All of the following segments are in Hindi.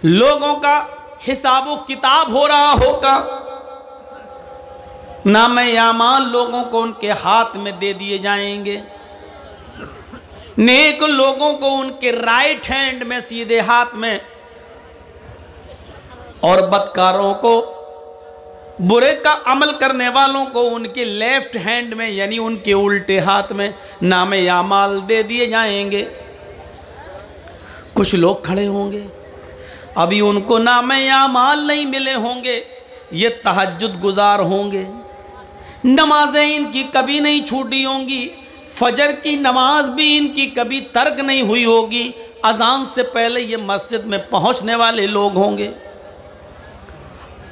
लोगों का हिसाबो किताब हो रहा होगा, नामे आमाल लोगों को उनके हाथ में दे दिए जाएंगे। नेक लोगों को उनके राइट हैंड में, सीधे हाथ में, और बदकारों को, बुरे का अमल करने वालों को उनके लेफ्ट हैंड में, यानी उनके उल्टे हाथ में नामे आमाल दे दिए जाएंगे। कुछ लोग खड़े होंगे, अभी उनको नामे आमाल नहीं मिले होंगे, ये तहज्जुद गुजार होंगे, नमाजें इनकी कभी नहीं छूटी होंगी, फजर की नमाज भी इनकी कभी तर्क नहीं हुई होगी, अजान से पहले ये मस्जिद में पहुंचने वाले लोग होंगे,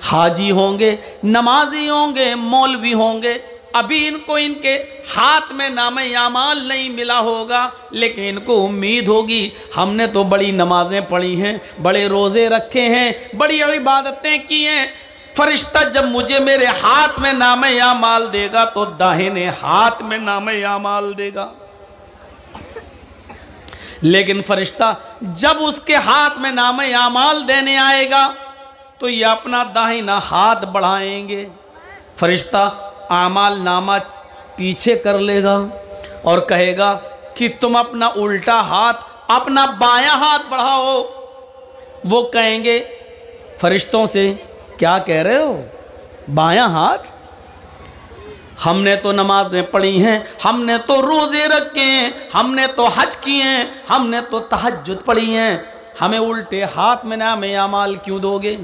हाजी होंगे, नमाजी होंगे, मौलवी होंगे। अभी इनको इनके हाथ में नामे आमाल नहीं मिला होगा, लेकिन इनको उम्मीद होगी हमने तो बड़ी नमाजें पढ़ी हैं, बड़े रोज़े रखे हैं, बड़ी इबादतें की हैं, फरिश्ता जब मुझे मेरे हाथ में नामे आमाल देगा तो दाहिने हाथ में नामे आमाल देगा। लेकिन फरिश्ता जब उसके हाथ में नामे आमाल देने आएगा तो ये अपना दाहिना हाथ बढ़ाएंगे, फरिश्ता आमाल नामा पीछे कर लेगा और कहेगा कि तुम अपना उल्टा हाथ, अपना बायां हाथ बढ़ाओ। वो कहेंगे फरिश्तों से, क्या कह रहे हो, बायां हाथ? हमने तो नमाजें पढ़ी हैं, हमने तो रोज़े रखे हैं, हमने तो हज किए हैं, हमने तो तहज्जुद पढ़ी हैं, हमें उल्टे हाथ में नामे आमाल क्यों दोगे?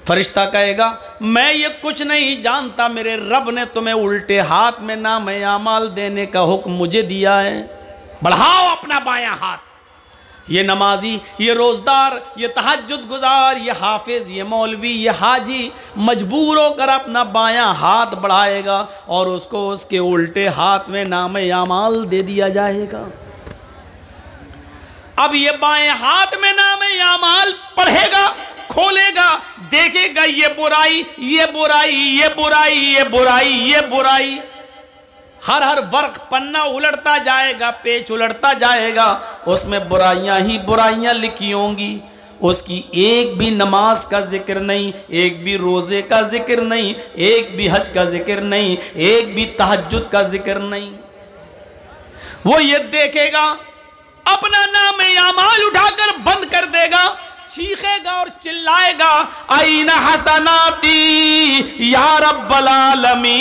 फरिश्ता कहेगा मैं ये कुछ नहीं जानता, मेरे रब ने तुम्हें उल्टे हाथ में नामे आमाल देने का हुक्म मुझे दिया है, बढ़ाओ अपना बायां हाथ। ये नमाजी, ये रोज़दार, ये तहज्जुद गुजार, ये हाफिज, ये मौलवी, ये हाजी मजबूर होकर अपना बायां हाथ बढ़ाएगा और उसको उसके उल्टे हाथ में नामे आमाल दे दिया जाएगा। अब ये बाएं हाथ में नामे आमाल पढ़ेगा, खोलेगा, देखेगा ये बुराई, ये बुराई, ये बुराई, ये बुराई, ये बुराई, हर वर्क पन्ना उलटता जाएगा, पेज उलटता जाएगा, उसमें बुराइयां ही बुराइयां लिखी होंगी। उसकी एक भी नमाज का जिक्र नहीं, एक भी रोज़े का जिक्र नहीं, एक भी हज का जिक्र नहीं, एक भी तहज्जुद का जिक्र नहीं। वो ये देखेगा, अपना नामे आमाल उठाकर बंद कर देगा, चीखेगा और चिल्लाएगा आईना हसनाती या रब्बल आलमीन,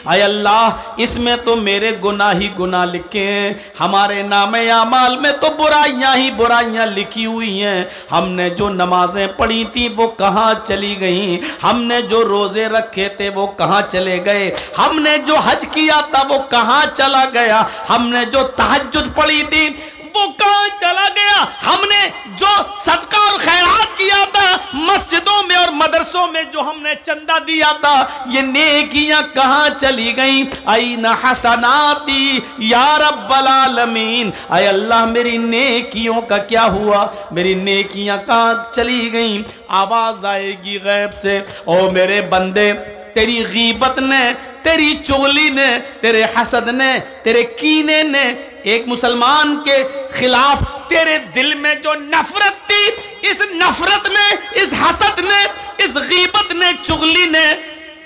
आय अल्लाह इसमें तो मेरे गुनाह ही गुनाह लिखे हैं, हमारे नामे आमाल में तो बुराइयां ही बुराइयां लिखी हुई हैं। हमने जो नमाजें पढ़ी थी वो कहाँ चली गई, हमने जो रोज़े रखे थे वो कहाँ चले गए, हमने जो हज किया था वो कहाँ चला गया, हमने जो तहज्जुद पढ़ी थी वो कहाँ चला गया, हमने जो सदका और खैरात किया था मस्जिदों में और मदरसों में, जो हमने चंदा दिया था, ये नेकियां कहाँ चली गई। आईना हसनाती या रब्बल आलमीन, आय अल्लाह मेरी नेकियों का क्या हुआ, मेरी नेकियां कहाँ चली गई। आवाज आएगी गैब से, ओ मेरे बंदे तेरी गीबत ने, तेरी चुगली ने, तेरे हसद ने, तेरे कीने ने, एक मुसलमान के खिलाफ तेरे दिल में जो नफरत थी, इस नफरत ने, इस हसद ने, इस गीबत ने, चुगली ने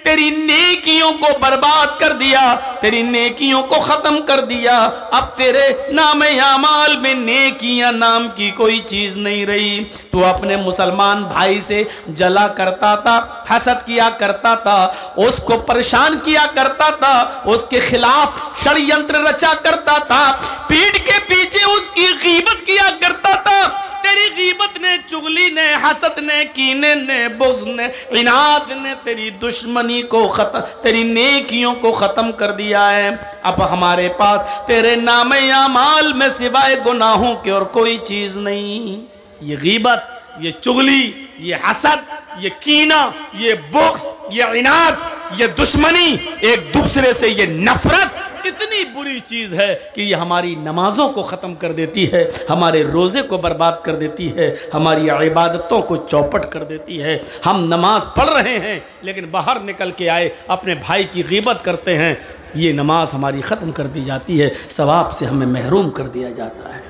तेरी नेकियों को बर्बाद कर दिया, तेरी नेकियों को ख़त्म कर दिया। अब तेरे नामे आमाल में नेकियां नाम की कोई चीज़ नहीं रही। तू अपने मुसलमान भाई से जला करता था, हसद किया करता था, उसको परेशान किया करता था, उसके खिलाफ षड्यंत्र रचा करता था, पीठ के पीछे उसकी गीबत किया करता था। तेरी गीबत ने, चुगली ने, हसद ने, कीने ने, बुग़्ज़ ने, इनाद ने तेरी दुश्मनी को खत्म, तेरी नेकियों को ख़त्म कर दिया है। अब हमारे पास तेरे नामे आमाल में सिवाय गुनाहों के और कोई चीज़ नहीं। ये गीबत, ये चुगली, ये हसद, ये कीना, ये बुग़्ज़, ये इनाद, ये दुश्मनी, एक दूसरे से ये नफरत इतनी बुरी चीज़ है कि ये हमारी नमाज़ों को ख़त्म कर देती है, हमारे रोज़े को बर्बाद कर देती है, हमारी इबादतों को चौपट कर देती है। हम नमाज पढ़ रहे हैं लेकिन बाहर निकल के आए अपने भाई की गीबत करते हैं, ये नमाज हमारी ख़त्म कर दी जाती है, सवाब से हमें महरूम कर दिया जाता है।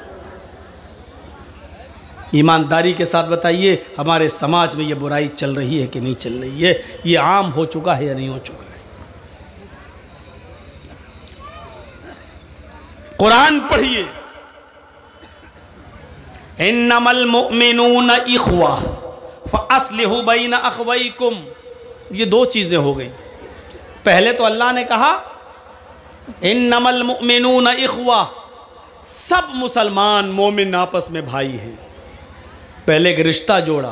ईमानदारी के साथ बताइए हमारे समाज में ये बुराई चल रही है कि नहीं चल रही है, ये आम हो चुका है या नहीं हो चुका है। कुरान पढ़िए, इन्नमल मुअमिनून इख्वा फअस्लिहू बैन अखवैकुम। ये दो चीज़ें हो गई। पहले तो अल्लाह ने कहा इन्नमल मुअमिनून इख्वा, सब मुसलमान मोमिन आपस में भाई हैं। पहले एक रिश्ता जोड़ा,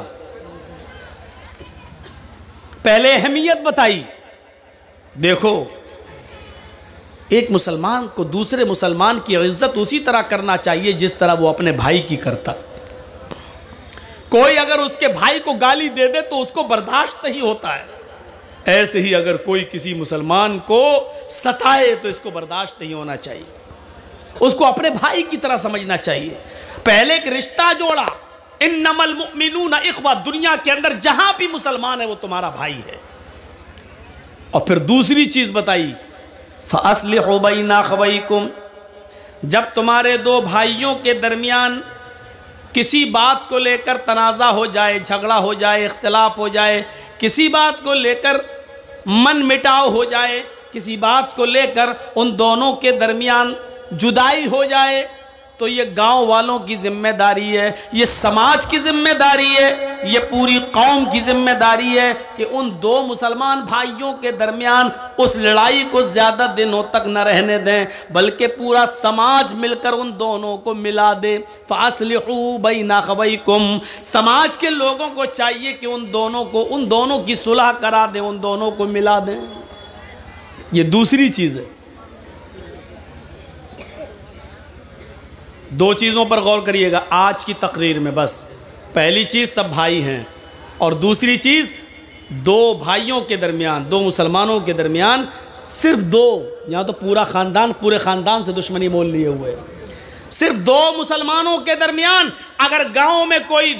पहले अहमियत बताई। देखो, एक मुसलमान को दूसरे मुसलमान की इज्जत उसी तरह करना चाहिए जिस तरह वो अपने भाई की करता। कोई अगर उसके भाई को गाली दे दे तो उसको बर्दाश्त नहीं होता है, ऐसे ही अगर कोई किसी मुसलमान को सताए तो इसको बर्दाश्त नहीं होना चाहिए, उसको अपने भाई की तरह समझना चाहिए। पहले एक रिश्ता जोड़ा, इन्नमल मुअमिनूना इख्वा, दुनिया के अंदर जहां भी मुसलमान है वो तुम्हारा भाई है। और फिर दूसरी चीज बताई, फअस्लिहू बैन अखवैकुम, जब तुम्हारे दो भाइयों के दरमियान किसी बात को लेकर तनाज़ा हो जाए, झगड़ा हो जाए, इख्तिलाफ हो जाए, किसी बात को लेकर मन मिटाव हो जाए, किसी बात को लेकर उन दोनों के दरमियान जुदाई हो जाए, तो ये गांव वालों की जिम्मेदारी है, ये समाज की जिम्मेदारी है, ये पूरी कौम की जिम्मेदारी है कि उन दो मुसलमान भाइयों के दरमियान उस लड़ाई को ज़्यादा दिनों तक न रहने दें, बल्कि पूरा समाज मिलकर उन दोनों को मिला दे। फ़अस्लिहू बैन अखवैकुम, समाज के लोगों को चाहिए कि उन दोनों की सुलह करा दें, उन दोनों को मिला दें। ये दूसरी चीज़ है। दो चीज़ों पर गौर करिएगा आज की तकरीर में। बस पहली चीज़ सब भाई हैं, और दूसरी चीज़ दो भाइयों के दरमियान, दो मुसलमानों के दरमियान, सिर्फ दो, यहाँ तो पूरा ख़ानदान, पूरे ख़ानदान से दुश्मनी मोल लिए हुए है, सिर्फ दो मुसलमानों के दरमियान अगर गांव में कोई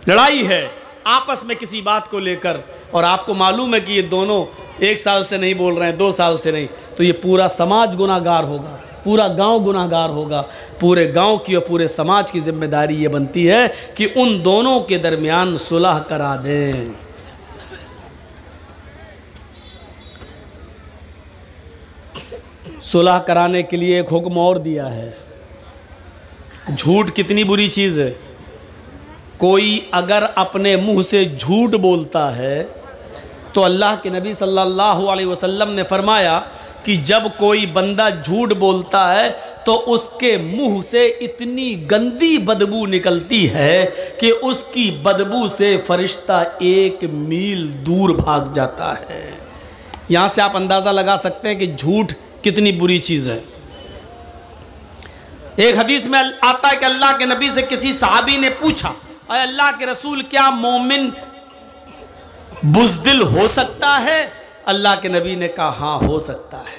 लड़ाई है आपस में किसी बात को लेकर, और आपको मालूम है कि ये दोनों 1 साल से नहीं बोल रहे हैं, 2 साल से नहीं, तो ये पूरा समाज गुनाहगार होगा, पूरा गांव गुनाहगार होगा। पूरे गांव की और पूरे समाज की जिम्मेदारी ये बनती है कि उन दोनों के दरमियान सुलह करा दें। सुलह कराने के लिए एक हुक्म और दिया है। झूठ कितनी बुरी चीज़ है। कोई अगर अपने मुंह से झूठ बोलता है तो अल्लाह के नबी सल्लल्लाहु अलैहि वसल्लम ने फरमाया कि जब कोई बंदा झूठ बोलता है तो उसके मुंह से इतनी गंदी बदबू निकलती है कि उसकी बदबू से फरिश्ता 1 मील दूर भाग जाता है। यहाँ से आप अंदाज़ा लगा सकते हैं कि झूठ कितनी बुरी चीज़ है। एक हदीस में आता है कि अल्लाह के नबी से किसी सहाबी ने पूछा, अरे अल्लाह के रसूल, क्या मोमिन बुज़दिल हो सकता है? अल्लाह के नबी ने कहा हाँ हो सकता है।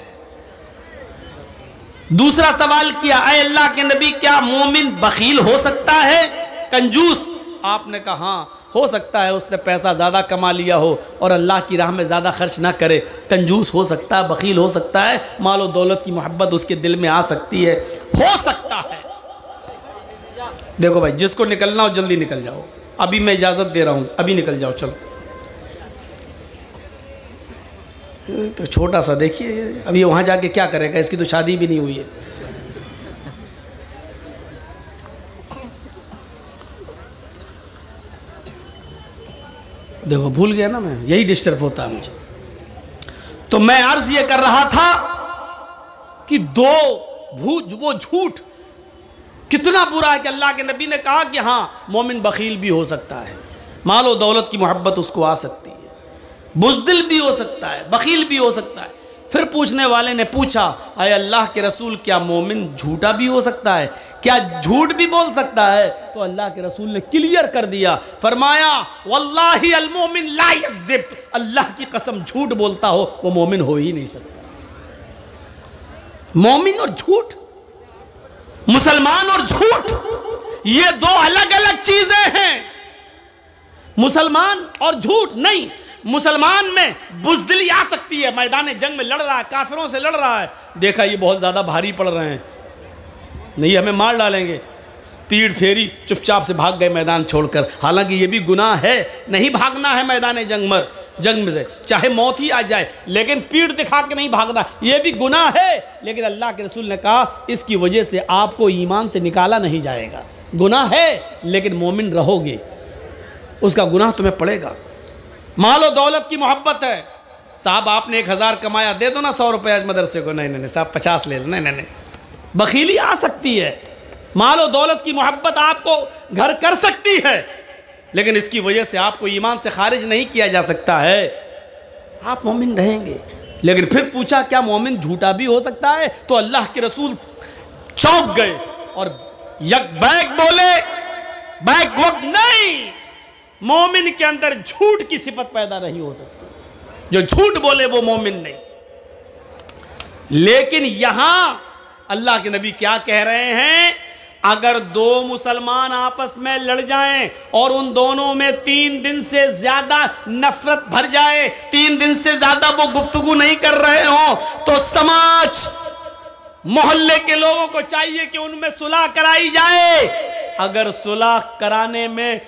दूसरा सवाल किया, अरे अल्लाह के नबी, क्या मोमिन बखील हो सकता है, कंजूस? आपने कहा हाँ हो सकता है, उसने पैसा ज़्यादा कमा लिया हो और अल्लाह की राह में ज़्यादा खर्च ना करे, कंजूस हो सकता है, बखील हो सकता है, मालो दौलत की मोहब्बत उसके दिल में आ सकती है, हो सकता है। देखो भाई, जिसको निकलना हो जल्दी निकल जाओ, अभी मैं इजाज़त दे रहा हूँ, अभी निकल जाओ, चलो। तो छोटा सा देखिए, अभी वहाँ जाके क्या करेगा, इसकी तो शादी भी नहीं हुई है। देखो भूल गया ना मैं, यही डिस्टर्ब होता है मुझे। तो मैं अर्ज ये कर रहा था कि वो झूठ कितना बुरा है कि अल्लाह के नबी ने कहा कि हाँ मोमिन बखील भी हो सकता है, मालो दौलत की मोहब्बत उसको आ सकती है, बुज़दिल भी हो सकता है, बखील भी हो सकता है। फिर पूछने वाले ने पूछा, अरे अल्लाह के रसूल, क्या मोमिन झूठा भी हो सकता है, क्या झूठ भी बोल सकता है? तो अल्लाह के रसूल ने क्लियर कर दिया, फरमाया वल्लाहि अल मोमिन ला यकज़िब, अल्लाह की कसम झूठ बोलता हो वो मोमिन हो ही नहीं सकता। मोमिन और झूठ, मुसलमान और झूठ, ये दो अलग अलग चीजें हैं। मुसलमान और झूठ नहीं, मुसलमान में बुज़दिली आ सकती है, मैदान जंग में लड़ रहा है, काफिरों से लड़ रहा है, देखा ये बहुत ज़्यादा भारी पड़ रहे हैं, नहीं हमें मार डालेंगे, तीर फेरी, चुपचाप से भाग गए मैदान छोड़कर। हालांकि ये भी गुनाह है, नहीं भागना है मैदान जंग में से, चाहे मौत ही आ जाए, लेकिन पीठ दिखा के नहीं भागना, ये भी गुनाह है। लेकिन अल्लाह के रसूल ने कहा इसकी वजह से आपको ईमान से निकाला नहीं जाएगा। गुनाह है लेकिन मोमिन रहोगे, उसका गुनाह तुम्हें पड़ेगा। मालो दौलत की मोहब्बत है, साहब आपने 1000 कमाया, दे दो ना 100 रुपये आज मदरसे को, नहीं साहब 50 ले लो, नहीं, बखीली आ सकती है। मालो दौलत की मोहब्बत आपको घर कर सकती है, लेकिन इसकी वजह से आपको ईमान से खारिज नहीं किया जा सकता है, आप मोमिन रहेंगे। लेकिन फिर पूछा क्या मोमिन झूठा भी हो सकता है? तो अल्लाह के रसूल चौंक गए और यक बैक बोले, बैक वक्त नहीं, मोमिन के अंदर झूठ की सिफत पैदा नहीं हो सकती, जो झूठ बोले वो मोमिन नहीं। लेकिन यहां अल्लाह के नबी क्या कह रहे हैं? अगर 2 मुसलमान आपस में लड़ जाएं और उन दोनों में 3 दिन से ज्यादा नफरत भर जाए, 3 दिन से ज्यादा वो गुफ्तगू नहीं कर रहे हो, तो समाज मोहल्ले के लोगों को चाहिए कि उनमें सुलह कराई जाए। अगर सुलह कराने में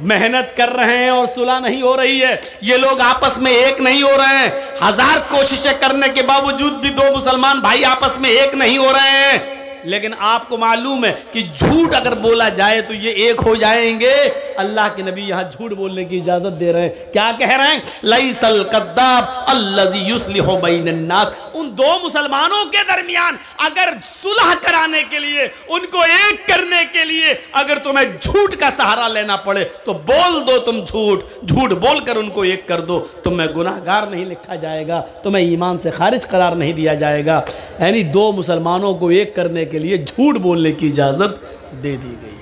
मेहनत कर रहे हैं और सुलह नहीं हो रही है, ये लोग आपस में एक नहीं हो रहे हैं, 1000 कोशिशें करने के बावजूद भी 2 मुसलमान भाई आपस में एक नहीं हो रहे हैं, लेकिन आपको मालूम है कि झूठ अगर बोला जाए तो ये एक हो जाएंगे। अल्लाह के नबी यहां झूठ बोलने की इजाजत दे रहे हैं। क्या कह रहे हैं? लैसल कद्दाब अल्लज़ी युस्लिहु बैनन नास। उन 2 मुसलमानों के दरमियान अगर सुलह कराने के लिए, उनको एक करने के लिए अगर तुम्हें झूठ का सहारा लेना पड़े तो बोल दो, तुम झूठ बोलकर उनको एक कर दो, तुम्हें गुनाहगार नहीं लिखा जाएगा, तुम्हें ईमान से खारिज करार नहीं दिया जाएगा। यानी 2 मुसलमानों को एक करने के लिए झूठ बोलने की इजाजत दे दी गई।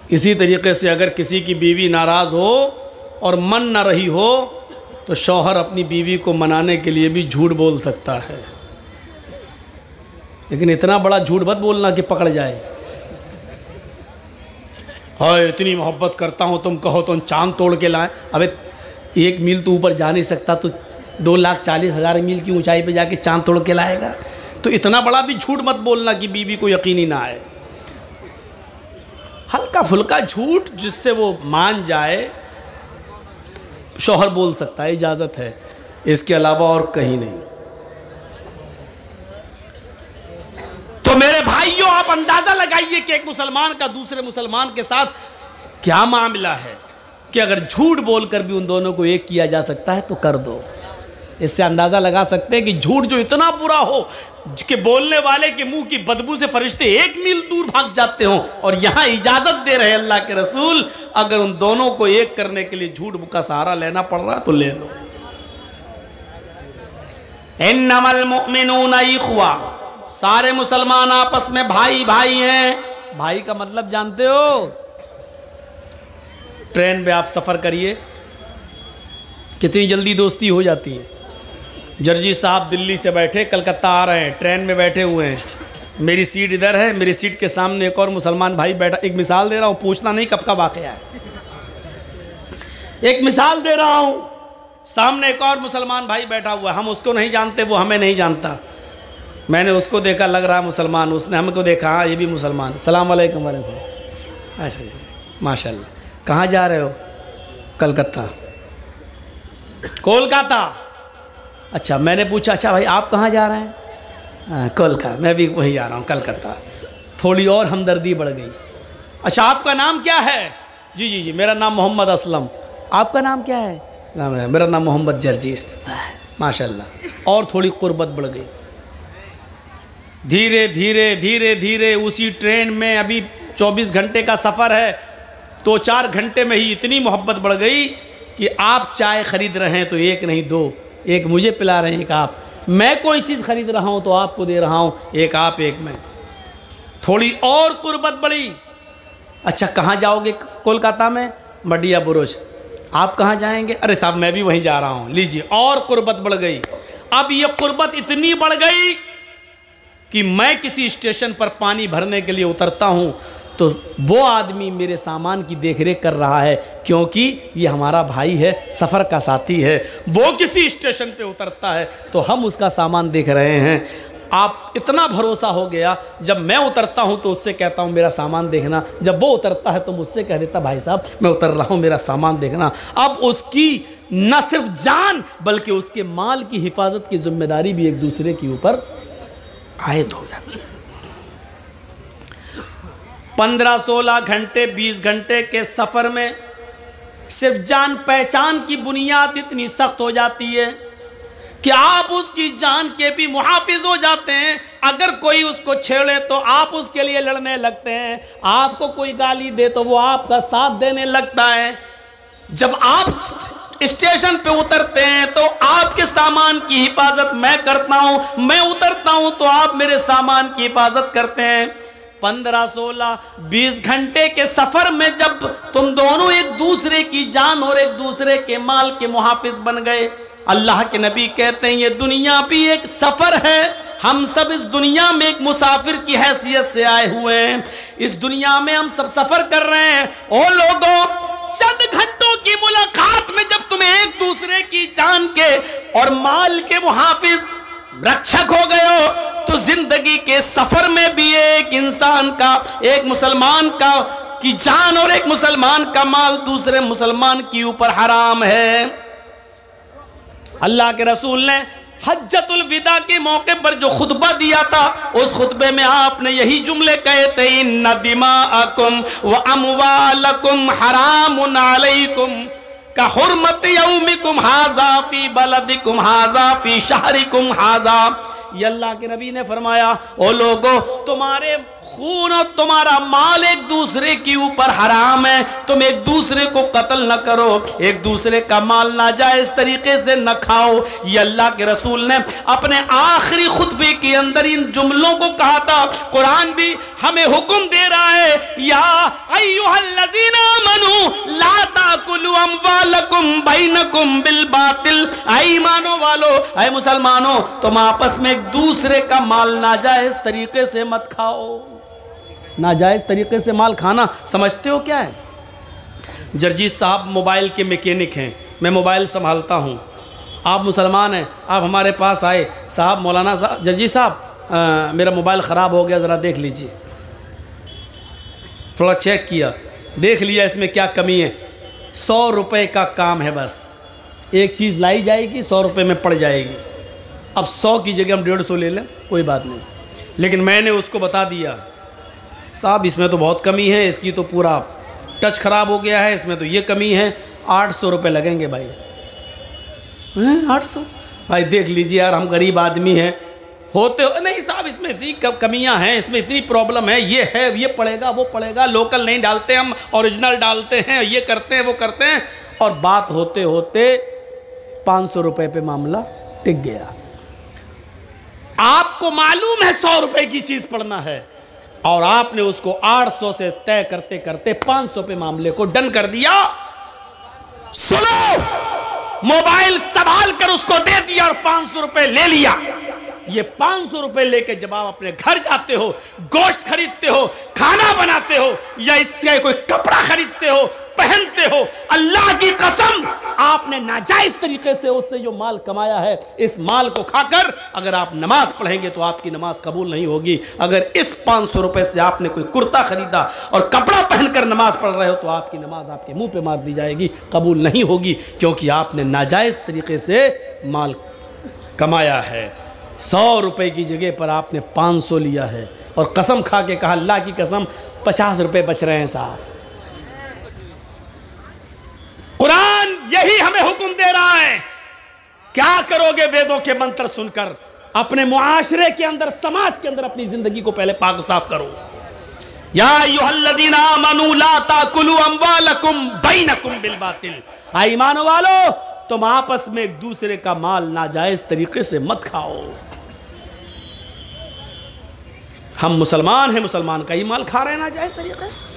इसी तरीके से अगर किसी की बीवी नाराज हो और मन ना रही हो तो शौहर अपनी बीवी को मनाने के लिए भी झूठ बोल सकता है, लेकिन इतना बड़ा झूठ मत बोलना कि पकड़ जाए। हाय इतनी मोहब्बत करता हूं, तुम कहो तो चांद तोड़ के लाएं। अबे 1 मील तो ऊपर जा नहीं सकता, तो 2,40,000 मील की ऊंचाई पे जाके चांद तोड़ के लाएगा? तो इतना बड़ा भी झूठ मत बोलना कि बीवी को यकीन ही ना आए। हल्का फुल्का झूठ जिससे वो मान जाए शौहर बोल सकता है, इजाजत है, इसके अलावा और कहीं नहीं। तो मेरे भाइयों, आप अंदाजा लगाइए कि एक मुसलमान का दूसरे मुसलमान के साथ क्या मामला है कि अगर झूठ बोलकर भी उन दोनों को एक किया जा सकता है तो कर दो। इससे अंदाज़ा लगा सकते हैं कि झूठ जो इतना बुरा हो कि बोलने वाले के मुंह की बदबू से फरिश्ते 1 मील दूर भाग जाते हों, और यहां इजाज़त दे रहे हैं अल्लाह के रसूल, अगर उन दोनों को एक करने के लिए झूठ का सहारा लेना पड़ रहा तो ले लो। इन्नमल मुमिनूना इख्वा, सारे मुसलमान आपस में भाई भाई हैं। भाई का मतलब जानते हो? ट्रेन में आप सफ़र करिए, कितनी जल्दी दोस्ती हो जाती है। जर्जी साहब दिल्ली से बैठे कलकत्ता आ रहे हैं, ट्रेन में बैठे हुए हैं, मेरी सीट इधर है, मेरी सीट के सामने एक और मुसलमान भाई बैठा। एक मिसाल दे रहा हूँ, पूछना नहीं कब का वाक़या है, एक मिसाल दे रहा हूँ। सामने एक और मुसलमान भाई बैठा हुआ है, हम उसको नहीं जानते, वो हमें नहीं जानता। मैंने उसको देखा, लग रहा मुसलमान, उसने हमको देखा, हाँ ये भी मुसलमान। सलाम अलैकुम वालेकुम। अच्छा जी, माशाल्लाह। कहाँ जा रहे हो? कलकत्ता। कोलकाता? अच्छा। मैंने पूछा अच्छा भाई आप कहाँ जा रहे हैं? कोलकाता। मैं भी वहीं जा रहा हूँ, कलकत्ता। थोड़ी और हमदर्दी बढ़ गई। अच्छा आपका नाम क्या है? जी जी जी मेरा नाम मोहम्मद असलम। आपका नाम क्या है? मेरा नाम मोहम्मद जर्जीस। माशाल्लाह। और थोड़ी कुर्बत बढ़ गई। धीरे धीरे धीरे धीरे उसी ट्रेन में, अभी 24 घंटे का सफ़र है, 2-4 घंटे में ही इतनी मोहब्बत बढ़ गई कि आप चाय ख़रीद रहे हैं तो एक नहीं 2, एक मुझे पिला रहे हैं, एक आप। मैं कोई चीज़ ख़रीद रहा हूँ तो आपको दे रहा हूँ, एक आप एक मैं। थोड़ी और कुर्बत बढ़ी। अच्छा कहाँ जाओगे? कोलकाता में मडिया बुरुज। आप कहाँ जाएंगे? अरे साहब मैं भी वहीं जा रहा हूँ। लीजिए, और कुर्बत बढ़ गई। अब ये कुर्बत इतनी बढ़ गई कि मैं किसी स्टेशन पर पानी भरने के लिए उतरता हूँ तो वो आदमी मेरे सामान की देखरेख कर रहा है, क्योंकि ये हमारा भाई है, सफ़र का साथी है। वो किसी स्टेशन पे उतरता है तो हम उसका सामान देख रहे हैं। आप इतना भरोसा हो गया, जब मैं उतरता हूं तो उससे कहता हूं मेरा सामान देखना, जब वो उतरता है तो मुझसे कह देता भाई साहब मैं उतर रहा हूं मेरा सामान देखना। अब उसकी न सिर्फ जान बल्कि उसके माल की हिफाजत की जिम्मेदारी भी एक दूसरे के ऊपर आयद हो जाती है। 15-16 घंटे 20 घंटे के सफ़र में सिर्फ जान पहचान की बुनियाद इतनी सख्त हो जाती है कि आप उसकी जान के भी मुहाफिज हो जाते हैं। अगर कोई उसको छेड़े तो आप उसके लिए लड़ने लगते हैं, आपको कोई गाली दे तो वो आपका साथ देने लगता है। जब आप स्टेशन पे उतरते हैं तो आपके सामान की हिफाजत मैं करता हूं, मैं उतरता हूं तो आप मेरे सामान की हिफाजत करते हैं। 15-16-20 घंटे के सफर में जब तुम दोनों एक दूसरे की जान और एक दूसरे के माल के मुहाफिज बन गए, अल्लाह के नबी कहते हैं ये दुनिया भी एक सफर है, हम सब इस दुनिया में एक मुसाफिर की हैसियत से आए हुए हैं, इस दुनिया में हम सब सफर कर रहे हैं। ओ लोगों, चंद घंटों की मुलाकात में जब तुम्हें एक दूसरे की जान के और माल के मुहाफिज रक्षक हो गए हो तो जिंदगी के सफर में भी एक इंसान का, एक मुसलमान का की जान और एक मुसलमान का माल दूसरे मुसलमान के ऊपर हराम है। अल्लाह के रसूल ने हज्जतुल विदा के मौके पर जो खुतबा दिया था, उस खुतबे में आपने यही जुमले कहे थे, इन्ना दिमाअकुम व अमवालकुम हरामुन अलैकुम का हुर्मत यौमिकुम हाजा फी बलदिकुम हाजा फी शहरिकुम हाजा। ये अल्लाह के नबी ने फरमाया, ओ लोगो, तुम्हारे खून और तुम्हारा माल एक दूसरे के ऊपर हराम है, तुम एक दूसरे को कत्ल न करो, एक दूसरे का माल नाजायज तरीके से न खाओ। ये अल्लाह के रसूल ने अपने आखिरी खुतबे के अंदर इन जुमलों को कहा था। कुरान भी हमें हुक्म दे रहा है, या अय्युहल्लज़ीना आमनू ला ताकुलू अमवालकुम बैनकुम बिल बातिल। ऐ ईमानो वालो, ऐ मुसलमानों, तुम आपस में दूसरे का माल नाजायज तरीके से मत खाओ। नाजायज तरीके से माल खाना समझते हो क्या है? जर्जीत साहब मोबाइल के मैकेनिक हैं, मैं मोबाइल संभालता हूँ, आप मुसलमान हैं, आप हमारे पास आए, साहब मौलाना साहब, जर्जीत साहब मेरा मोबाइल ख़राब हो गया, ज़रा देख लीजिए। थोड़ा चेक किया, देख लिया इसमें क्या कमी है। 100 रुपये का काम है, बस एक चीज़ लाई जाएगी 100 रुपये में पड़ जाएगी। अब 100 की जगह हम 150 ले लें, कोई बात नहीं, लेकिन मैंने उसको बता दिया, साहब इसमें तो बहुत कमी है, इसकी तो पूरा टच ख़राब हो गया है, इसमें तो ये कमी है, 800 रुपये लगेंगे भाई। 800 भाई, देख लीजिए यार, हम गरीब आदमी हैं, होते हो नहीं साहब, इसमें इतनी कमियां हैं, इसमें इतनी प्रॉब्लम है, ये पड़ेगा वो पड़ेगा, लोकल नहीं डालते हम, ओरिजिनल डालते हैं, ये करते हैं वो करते हैं, और बात होते होते 500 रुपये पे मामला टिक गया। आपको मालूम है 100 रुपये की चीज़ पड़ना है, और आपने उसको 800 से तय करते करते 500 पे मामले को डन कर दिया। सुनो, मोबाइल संभाल कर उसको दे दिया और 500 रुपए ले लिया। ये 500 रुपए लेके जब आप अपने घर जाते हो, गोश्त खरीदते हो, खाना बनाते हो, या इससे कोई कपड़ा खरीदते हो, पहनते हो, अल्लाह की कसम आपने नाजायज तरीके से उससे जो माल कमाया है, इस माल को खाकर अगर आप नमाज पढ़ेंगे तो आपकी नमाज कबूल नहीं होगी। अगर इस 500 रुपए से आपने कोई कुर्ता खरीदा और कपड़ा पहनकर नमाज पढ़ रहे हो तो आपकी नमाज आपके मुंह पे मार दी जाएगी, कबूल नहीं होगी, क्योंकि आपने नाजायज तरीके से माल कमाया है। 100 रुपए की जगह पर आपने 500 लिया है, और कसम खा के कहा, अल्लाह की कसम 50 रुपए बच रहे हैं साहब। कुरान यही हमें हुक्म दे रहा है। क्या करोगे वेदों के मंत्र सुनकर? अपने मुआशरे के अंदर, समाज के अंदर अपनी जिंदगी को पहले पाक साफ करो। या अय्युहल्लज़ीना आमनू ला ताकुलू अमवालकुम बैनकुम बिल बातिल। आ ईमान वालो, तुम आपस में एक दूसरे का माल नाजायज तरीके से मत खाओ। हम मुसलमान हैं, मुसलमान का ही माल खा रहे हैं नाजायज तरीके से,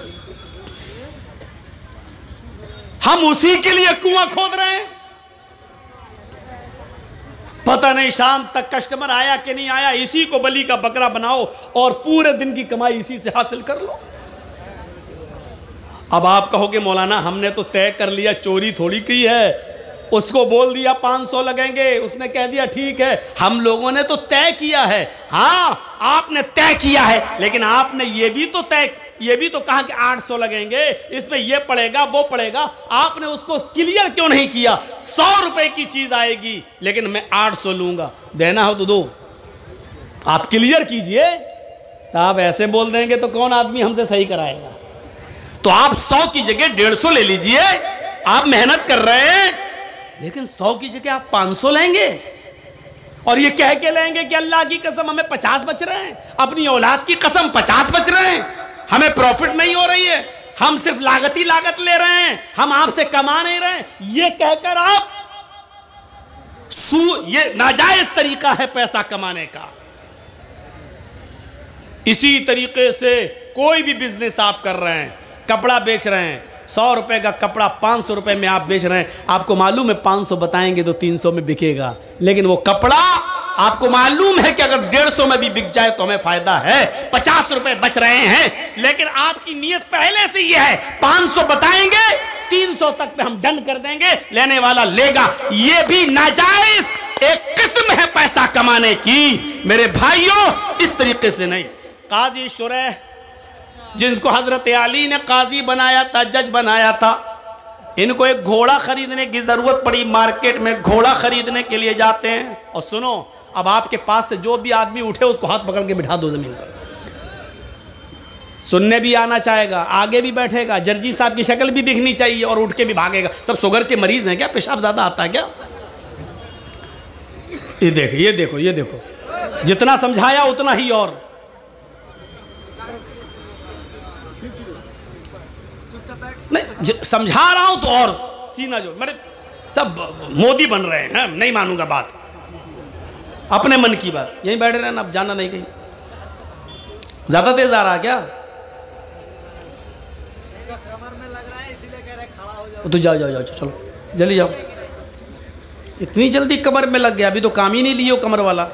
हम उसी के लिए कुआं खोद रहे हैं। पता नहीं शाम तक कस्टमर आया कि नहीं आया, इसी को बलि का बकरा बनाओ और पूरे दिन की कमाई इसी से हासिल कर लो। अब आप कहोगे मौलाना हमने तो तय कर लिया, चोरी थोड़ी की है, उसको बोल दिया 500 लगेंगे, उसने कह दिया ठीक है। हम लोगों ने तो तय किया है। हाँ आपने तय किया है, लेकिन आपने ये भी तो कहा कि 800 लगेंगे, इसमें ये पड़ेगा वो पड़ेगा। आपने उसको क्लियर क्यों नहीं किया? 100 रुपए की चीज आएगी लेकिन मैं 800 लूंगा, देना हो तो दो, आप क्लियर कीजिए। साहब ऐसे बोल देंगे तो कौन आदमी हमसे सही कराएगा? तो आप 100 की जगह 150 ले लीजिए, आप मेहनत कर रहे हैं, लेकिन 100 की जगह आप 500 लेंगे और ये कह के लेंगे कि अल्लाह की कसम हमें 50 बच रहे हैं, अपनी औलाद की कसम 50 बच रहे हैं, हमें प्रॉफिट नहीं हो रही है, हम सिर्फ लागत ही लागत ले रहे हैं, हम आपसे कमा नहीं रहे हैं। ये कहकर आप ये नाजायज तरीका है पैसा कमाने का। इसी तरीके से कोई भी बिजनेस आप कर रहे हैं, कपड़ा बेच रहे हैं, 100 रुपए का कपड़ा 500 रुपए में आप बेच रहे हैं, आपको मालूम है 500 बताएंगे तो 300 में बिकेगा, लेकिन वो कपड़ा आपको मालूम है कि अगर 150 में भी बिक जाए तो हमें फायदा है, 50 रुपए बच रहे हैं, लेकिन आपकी नीयत पहले से ये है 500 बताएंगे 300 तक पे हम डन कर देंगे, लेने वाला लेगा। ये भी नाजायज एक किस्म है पैसा कमाने की मेरे भाइयों, इस तरीके से नहीं। काजी शुरैह जिनको हजरत अली ने काजी बनाया था, जज बनाया था, इनको एक घोड़ा खरीदने की जरूरत पड़ी, मार्केट में घोड़ा खरीदने के लिए जाते हैं। और सुनो, अब आपके पास से जो भी आदमी उठे उसको हाथ पकड़ के बिठा दो जमीन पर, सुनने भी आना चाहेगा, आगे भी बैठेगा, जर्जी साहब की शक्ल भी दिखनी चाहिए और उठ के भी भागेगा। सब शुगर के मरीज हैं क्या? पेशाब ज्यादा आता है क्या? ये देखो ये देखो ये देखो, जितना समझाया उतना ही और। नहीं समझा रहा हूं तो और सीना जो मेरे सब मोदी बन रहे हैं, नहीं मानूंगा बात, अपने मन की बात, यहीं बैठे रहना, अब जाना नहीं कहीं। ज्यादा तेज आ रहा क्या? तो जाओ जाओ जाओ, चलो जल्दी जाओ। इतनी जल्दी कमर में लग गया? अभी तो काम ही नहीं लियो कमर वाला।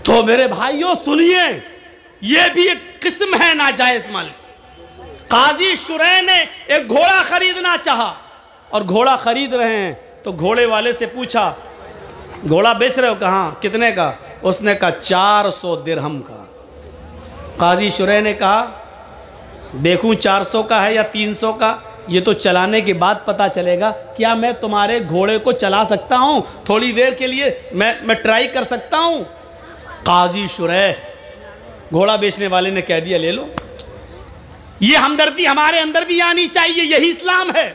तो मेरे भाइयों सुनिए, यह भी एक किस्म है नाजायज माल की। काजी शुरैह ने एक घोड़ा खरीदना चाहा और घोड़ा खरीद रहे हैं, तो घोड़े वाले से पूछा घोड़ा बेच रहे हो? कहाँ, कितने का? उसने कहा 400 दिरहम का। काजी शुरैह ने कहा देखूं 400 का है या 300 का, ये तो चलाने के बाद पता चलेगा। क्या मैं तुम्हारे घोड़े को चला सकता हूं? थोड़ी देर के लिए मैं ट्राई कर सकता हूं? काजी शुरैह, घोड़ा बेचने वाले ने कह दिया ले लो। ये हमदर्दी हमारे अंदर भी आनी चाहिए, यही इस्लाम है।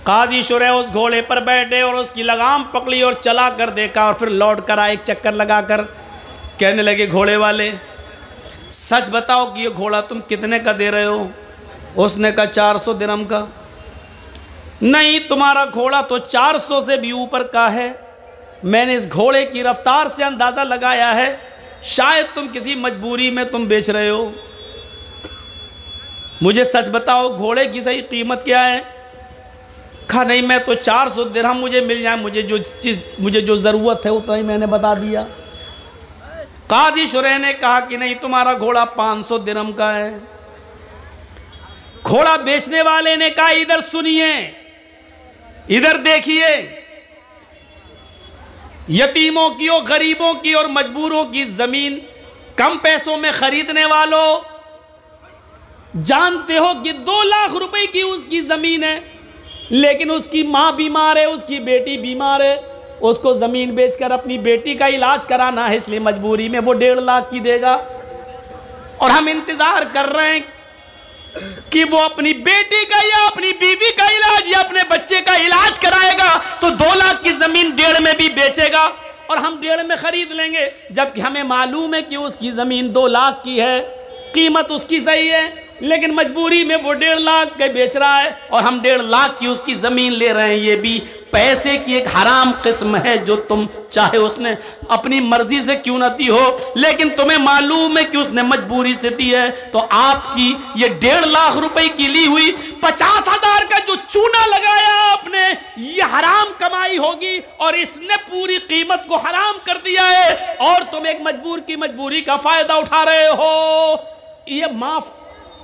काजी शुरैह उस घोड़े पर बैठे और उसकी लगाम पकड़ी और चला कर देखा और फिर लौट कर आए, एक चक्कर लगाकर कहने लगे घोड़े वाले सच बताओ कि ये घोड़ा तुम कितने का दे रहे हो? उसने कहा 400 दिरहम का। नहीं, तुम्हारा घोड़ा तो 400 से भी ऊपर का है, मैंने इस घोड़े की रफ्तार से अंदाज़ा लगाया है, शायद तुम किसी मजबूरी में तुम बेच रहे हो। मुझे सच बताओ घोड़े की सही कीमत क्या है? कहा नहीं, मैं तो 400 दिरहम मुझे मिल जाए, मुझे जो ज़रूरत है उतना ही मैंने बता दिया। काजी शुरैह ने कहा कि नहीं, तुम्हारा घोड़ा 500 दिरहम का है। घोड़ा बेचने वाले ने कहा इधर सुनिए, इधर देखिए, यतीमों की और गरीबों की और मजबूरों की जमीन कम पैसों में खरीदने वालों, जानते हो कि 2 लाख रुपए की उसकी जमीन है, लेकिन उसकी मां बीमार है, उसकी बेटी बीमार है, उसको जमीन बेचकर अपनी बेटी का इलाज कराना है, इसलिए मजबूरी में वो 1.5 लाख की देगा। और हम इंतजार कर रहे हैं कि वो अपनी बेटी का या अपनी बीवी का इलाज या अपने बच्चे का इलाज कराएगा, तो 2 लाख की जमीन 1.5 में भी बेचेगा और हम 1.5 में खरीद लेंगे, जबकि हमें मालूम है कि उसकी जमीन 2 लाख की है, कीमत उसकी सही है, लेकिन मजबूरी में वो 1.5 लाख के बेच रहा है और हम 1.5 लाख की उसकी जमीन ले रहे हैं। ये भी पैसे की एक हराम किस्म है, जो तुम चाहे उसने अपनी मर्जी से क्यों न दी हो, लेकिन तुम्हें मालूम है कि उसने मजबूरी से दी है, तो आपकी ये 1.5 लाख रुपए की ली हुई 50,000 का जो चूना लगाया आपने, ये हराम कमाई होगी और इसने पूरी कीमत को हराम कर दिया है और तुम एक मजबूर की मजबूरी का फायदा उठा रहे हो। ये माफ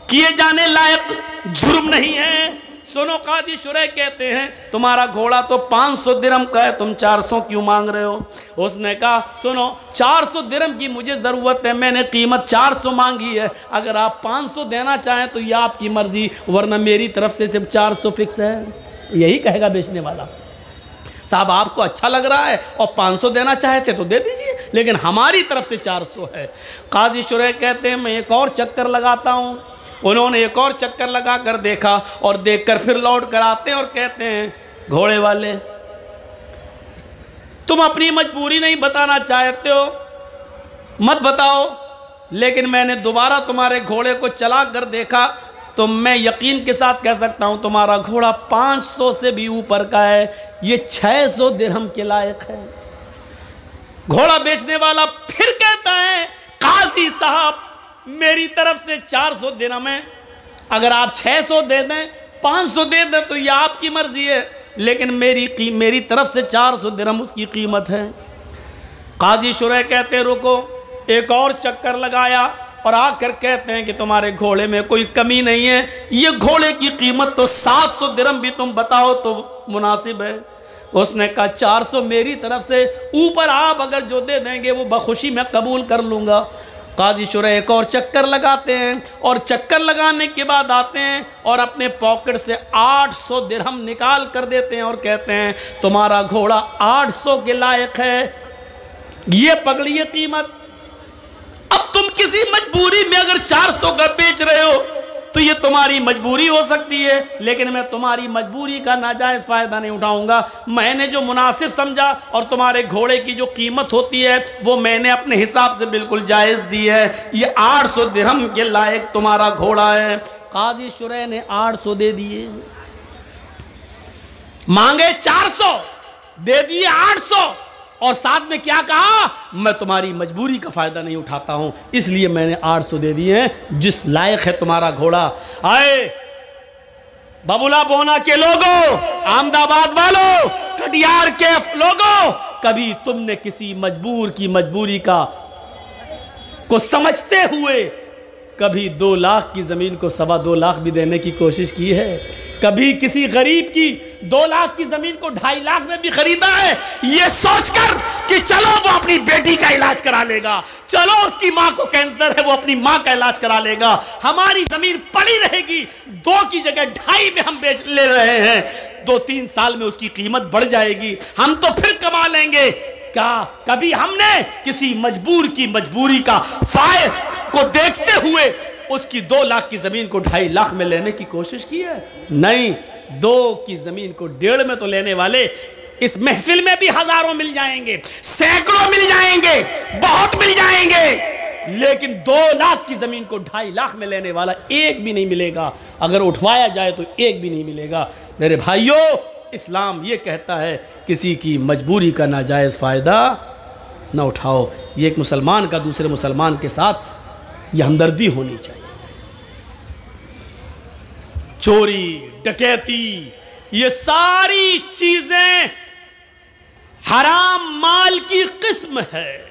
किए जाने लायक जुर्म नहीं है। सुनो, काजी शुरैह कहते हैं तुम्हारा घोड़ा तो 500 दिरहम का है, तुम 400 क्यों मांग रहे हो? उसने कहा सुनो, 400 दिरहम की मुझे ज़रूरत है, मैंने कीमत 400 मांगी है, अगर आप 500 देना चाहें तो ये आपकी मर्जी, वरना मेरी तरफ से सिर्फ 400 फिक्स है। यही कहेगा बेचने वाला। साहब आपको अच्छा लग रहा है और 500 देना चाहते तो दे दीजिए, लेकिन हमारी तरफ से 400 है। काजी शुरैह कहते हैं मैं एक और चक्कर लगाता हूँ। उन्होंने एक और चक्कर लगा कर देखा और देखकर फिर लौट कर आते हैं और कहते हैं घोड़े वाले, तुम अपनी मजबूरी नहीं बताना चाहते हो, मत बताओ, लेकिन मैंने दोबारा तुम्हारे घोड़े को चला कर देखा तो मैं यकीन के साथ कह सकता हूं तुम्हारा घोड़ा 500 से भी ऊपर का है, ये 600 दिरहम के लायक है। घोड़ा बेचने वाला फिर कहता है काजी साहब मेरी तरफ से 400 दिरहम है, अगर आप 600 दे दें 500 दे दें तो यह आपकी मर्जी है, लेकिन मेरी तरफ से 400 दिरहम उसकी कीमत है। काजी शुरैह कहते रुको, एक और चक्कर लगाया और आकर कहते हैं कि तुम्हारे घोड़े में कोई कमी नहीं है, ये घोड़े की कीमत तो 700 दिरहम भी तुम बताओ तो मुनासिब है। उसने कहा 400 मेरी तरफ से, ऊपर आप अगर जो दे देंगे वो बखुशी मैं कबूल कर लूँगा। काजी शुरैह एक और चक्कर लगाते हैं और चक्कर लगाने के बाद आते हैं और अपने पॉकेट से 800 दिरहम निकाल कर देते हैं और कहते हैं तुम्हारा घोड़ा 800 के लायक है, ये पकड़िए कीमत। अब तुम किसी मजबूरी में अगर 400 का बेच रहे हो तो ये तुम्हारी मजबूरी हो सकती है, लेकिन मैं तुम्हारी मजबूरी का नाजायज़ फ़ायदा नहीं उठाऊंगा। मैंने जो मुनासिब समझा और तुम्हारे घोड़े की जो कीमत होती है वो मैंने अपने हिसाब से बिल्कुल जायज़ दी है, ये 800 दिरहम के लायक तुम्हारा घोड़ा है। काजी शुरैह ने 800 दे दिए, मांगे 400 दे दिए 800, और साथ में क्या कहा, मैं तुम्हारी मजबूरी का फ़ायदा नहीं उठाता हूं, इसलिए मैंने 800 दे दिए हैं, जिस लायक है तुम्हारा घोड़ा। आए बबुला बोना के लोगों, अहमदाबाद वालों, कटियार के लोगों, कभी तुमने किसी मजबूर की मजबूरी को समझते हुए कभी 2 लाख की ज़मीन को 2.25 लाख भी देने की कोशिश की है? कभी किसी गरीब की 2 लाख की ज़मीन को 2.5 लाख में भी खरीदा है, ये सोचकर कि चलो वो अपनी बेटी का इलाज करा लेगा, चलो उसकी माँ को कैंसर है वो अपनी माँ का इलाज करा लेगा, हमारी ज़मीन पड़ी रहेगी, 2 की जगह 2.5 में हम बेच ले रहे हैं, 2-3 साल में उसकी कीमत बढ़ जाएगी, हम तो फिर कमा लेंगे। क्या कभी हमने किसी मजबूर की मजबूरी का फायदा को देखते हुए उसकी 2 लाख की ज़मीन को 2.5 लाख में लेने की कोशिश की है? नहीं, 2 की ज़मीन को 1.5 में तो लेने वाले इस महफिल में भी हज़ारों मिल जाएंगे, सैकड़ों मिल जाएंगे, बहुत मिल जाएंगे, लेकिन 2 लाख की ज़मीन को 2.5 लाख में लेने वाला एक भी नहीं मिलेगा। अगर उठवाया जाए तो एक भी नहीं मिलेगा। मेरे भाइयों, इस्लाम ये कहता है किसी की मजबूरी का नाजायज़ फ़ायदा न उठाओ। ये एक मुसलमान का दूसरे मुसलमान के साथ यह हमदर्दी होनी चाहिए। चोरी, डकैती, ये सारी चीजें हराम माल की किस्म है।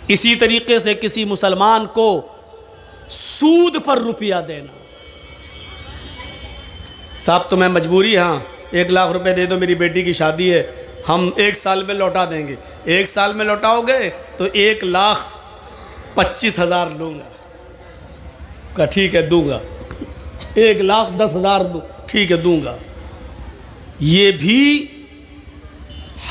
इसी तरीके से किसी मुसलमान को सूद पर रुपया देना, साहब तुम्हें मजबूरी, हाँ 1 लाख रुपए दे दो, मेरी बेटी की शादी है, हम 1 साल में लौटा देंगे। 1 साल में लौटाओगे तो 1,25,000 लूँगा। का ठीक है दूंगा। 1,10,000 दो, ठीक है दूंगा। ये भी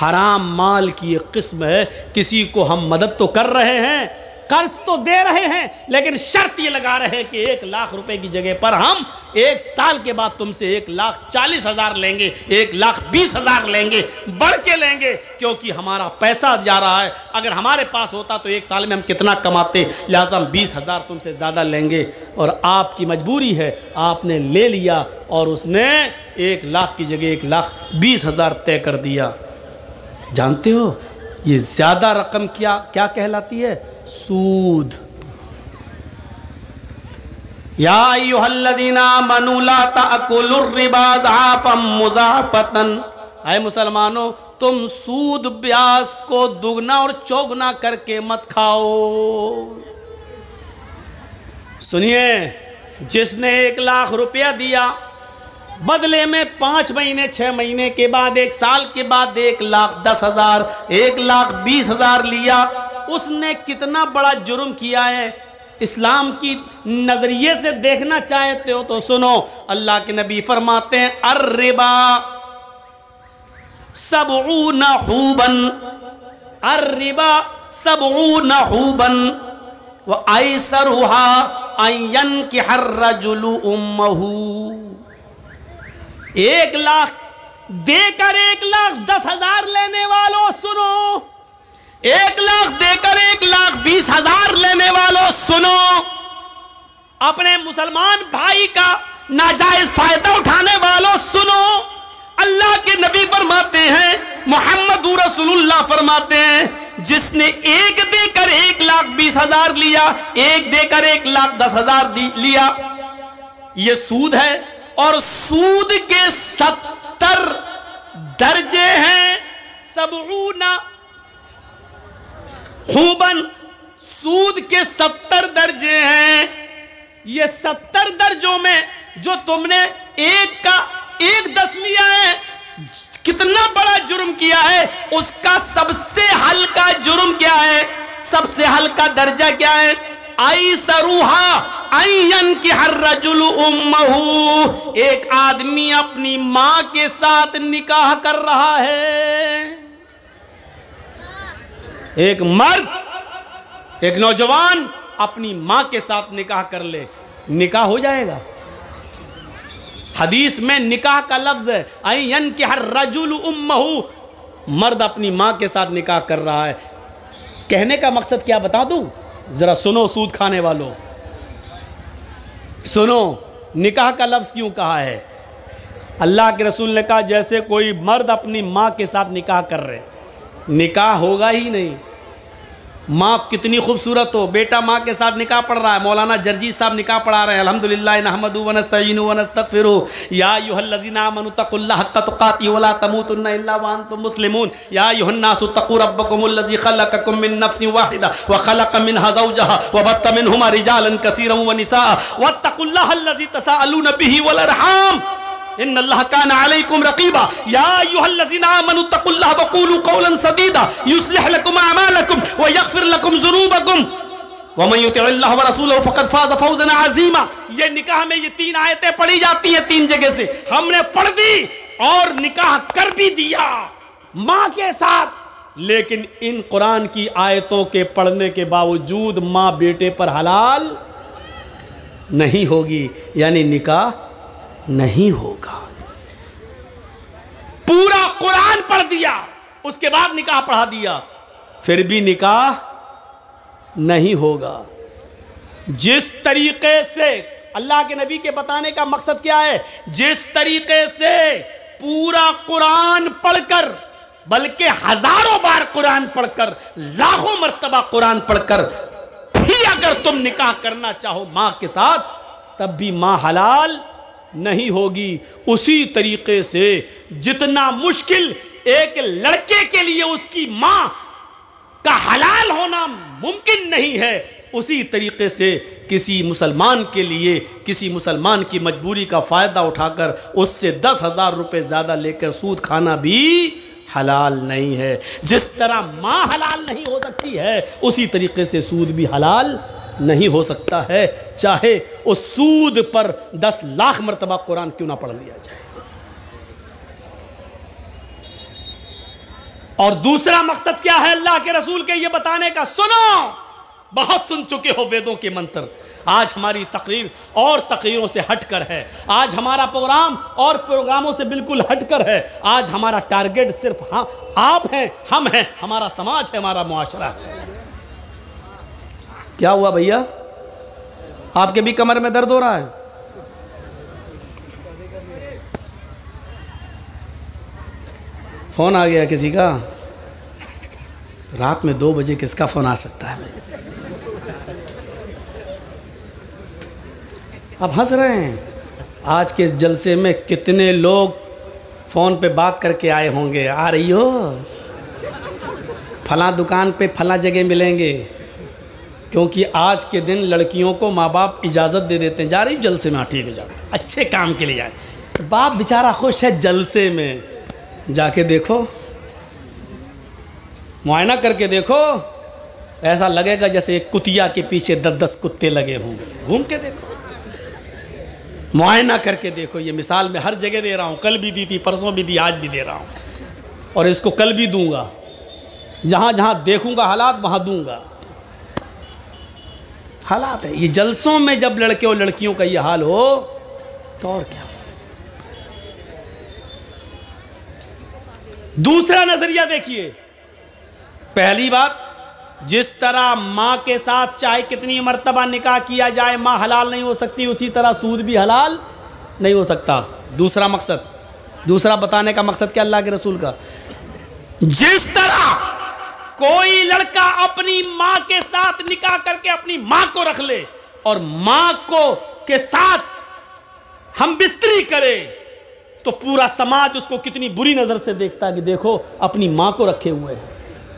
हराम माल की एक किस्म है। किसी को हम मदद तो कर रहे हैं, कर्ज तो दे रहे हैं, लेकिन शर्त ये लगा रहे हैं कि 1 लाख रुपए की जगह पर हम 1 साल के बाद तुमसे 1,40,000 लेंगे, 1,20,000 लेंगे, बढ़ के लेंगे, क्योंकि हमारा पैसा जा रहा है। अगर हमारे पास होता तो 1 साल में हम कितना कमाते, लिहाजा हम 20,000 तुमसे ज़्यादा लेंगे। और आपकी मजबूरी है, आपने ले लिया और उसने 1 लाख की जगह 1,20,000 तय कर दिया। जानते हो ये ज़्यादा रकम क्या कहलाती है? सूद। या अय्युहल्लज़ीना आमनू ला ताकुलुर रिबा ज़आफ़न मुज़ाफ़तन, ऐ मुसलमानों तुम सूद ब्याज को दुगना और चौगुना करके मत खाओ। सुनिए, जिसने 1 लाख रुपया दिया, बदले में 5 महीने 6 महीने के बाद 1 साल के बाद 1,10,000 1,20,000 लिया, उसने कितना बड़ा जुर्म किया है। इस्लाम की नजरिए से देखना चाहते हो तो सुनो, अल्लाह के नबी फरमाते हैं अर्रिबा सबऊन खूबन, अर्रिबा सबऊन खूबन व ऐसरुहा अयन की हर रजुलु उम्महू। 1 लाख देकर 1,10,000 लेने वालों सुनो, 1 लाख देकर 1,20,000 लेने वालों सुनो, अपने मुसलमान भाई का नाजायज फायदा उठाने वालों सुनो। अल्लाह के नबी फरमाते हैं, मोहम्मद रसूलुल्लाह फरमाते हैं, जिसने 1 देकर 1,20,000 लिया, 1 देकर 1,10,000 लिया, यह सूद है। और सूद के 70 दर्जे हैं। सबऊना खूबन, सूद के 70 दर्जे हैं। ये 70 दर्जों में जो तुमने 1 का 1/10 लिया है, कितना बड़ा जुर्म किया है। उसका सबसे हल्का जुर्म क्या है, सबसे हल्का दर्जा क्या है? आई सरूहा अयन की हर रजुल उम्महू, एक आदमी अपनी मां के साथ निकाह कर रहा है। एक मर्द, एक नौजवान अपनी मां के साथ निकाह कर ले, निकाह हो जाएगा। हदीस में निकाह का लफ्ज है अयन के हर रजुल उम्महू, मर्द अपनी मां के साथ निकाह कर रहा है। कहने का मकसद क्या बता दूं, जरा सुनो सूद खाने वालों, सुनो निकाह का लफ्ज क्यों कहा है। अल्लाह के रसूल ने कहा जैसे कोई मर्द अपनी मां के साथ निकाह कर रहे, निकाह होगा ही नहीं। माँ कितनी खूबसूरत हो, बेटा माँ के साथ निकाह पढ़ रहा है। मौलाना जर्जी साहब निकाह पढ़ा रहे हैं। अल्हम्दुलिल्लाह नहमदु व नस्तईनु व नस्तगफिरु या अय्युहल्लज़ीना आमनु तक़ुल्लाह हक़्क़ तुक़ातिही व ला तमूतुन्ना इल्ला व अंतुम मुस्लिमून या अय्युहन्नासु तक़ू रब्बकुमुल्लज़ी ख़लक़कुम मिन नफ़्सिन वाहिदा व ख़लक़ मिन्हा ज़ौजहा व बत्थ मिन्हुमा रिजालन कसीरन व निसाअ वत्तक़ुल्लाहल्लज़ी तसाअलूना बिही वल अरहाम इन्नल्लाह काना अलैकुम रक़ीबा या अय्युहल्लज़ीना आमनु तक़ुल्लाह व क़ूलू क़ौलन सदीदा युस्लिह लकुम अमालकुम व यग़फ़िर लकुम ज़ुनूबकुम व मन युतिइल्लाह व रसूलहु फ़क़द फ़ाज़ फ़ौज़न अज़ीमा। ये निकाह में ये 3 आयतें पढ़ी जाती हैं 3 जगह से, हमने पढ़ दी और निकाह कर भी दिया माँ के साथ। लेकिन इन कुरान की आयतों के पढ़ने के बावजूद माँ बेटे पर हलाल नहीं होगी, यानी निकाह नहीं होगा। पूरा कुरान पढ़ दिया, उसके बाद निकाह पढ़ा दिया, फिर भी निकाह नहीं होगा। जिस तरीके से अल्लाह के नबी के बताने का मकसद क्या है, जिस तरीके से पूरा कुरान पढ़कर, बल्कि हजारों बार कुरान पढ़कर, लाखों मर्तबा कुरान पढ़कर भी अगर तुम निकाह करना चाहो मां के साथ, तब भी मां हलाल नहीं होगी। उसी तरीके से जितना मुश्किल एक लड़के के लिए उसकी मां का हलाल होना मुमकिन नहीं है, उसी तरीके से किसी मुसलमान के लिए, किसी मुसलमान की मजबूरी का फ़ायदा उठाकर उससे 10,000 रुपये ज़्यादा लेकर सूद खाना भी हलाल नहीं है। जिस तरह मां हलाल नहीं हो सकती है, उसी तरीके से सूद भी हलाल नहीं हो सकता है, चाहे उस सूद पर 10 लाख मरतबा कुरान क्यों ना पढ़ लिया जाए। और दूसरा मकसद क्या है अल्लाह के रसूल के ये बताने का, सुनो, बहुत सुन चुके हो वेदों के मंत्र। आज हमारी तकरीर और तकरीरों से हटकर है, आज हमारा प्रोग्राम और प्रोग्रामों से बिल्कुल हटकर है। आज हमारा टारगेट सिर्फ आप हैं, हम हैं, हमारा समाज है, हमारा मुआशरा है। क्या हुआ भैया, आपके भी कमर में दर्द हो रहा है? फोन आ गया किसी का? रात में 2 बजे किसका फोन आ सकता है भाई? आप हंस रहे हैं। आज के इस जलसे में कितने लोग फोन पे बात करके आए होंगे, आ रही हो, फलां दुकान पे फलां जगह मिलेंगे, क्योंकि आज के दिन लड़कियों को माँ बाप इजाज़त दे देते हैं, जा रही जलसे में, हाँ ठीक है जाओ, अच्छे काम के लिए जाए। तो बाप बेचारा खुश है जलसे में, जाके देखो, मुआयना करके देखो, ऐसा लगेगा जैसे एक कुतिया के पीछे 10-10 कुत्ते लगे होंगे। घूम के देखो, मुआयना करके देखो। ये मिसाल मैं हर जगह दे रहा हूँ, कल भी दी थी, परसों भी दी, आज भी दे रहा हूँ, और इसको कल भी दूंगा। जहाँ जहाँ देखूंगा हालात वहाँ दूंगा। हालात है ये, जलसों में जब लड़के और लड़कियों का ये हाल हो तो और क्या। दूसरा नजरिया देखिए, पहली बात, जिस तरह माँ के साथ चाहे कितनी मर्तबा निकाह किया जाए माँ हलाल नहीं हो सकती, उसी तरह सूद भी हलाल नहीं हो सकता। दूसरा मकसद, दूसरा बताने का मकसद क्या अल्लाह के रसूल का, जिस तरह कोई लड़का अपनी माँ के साथ निकाह करके अपनी माँ को रख ले और माँ को के साथ हम बिस्तरी करे तो पूरा समाज उसको कितनी बुरी नजर से देखता है कि देखो अपनी माँ को रखे हुए हैं,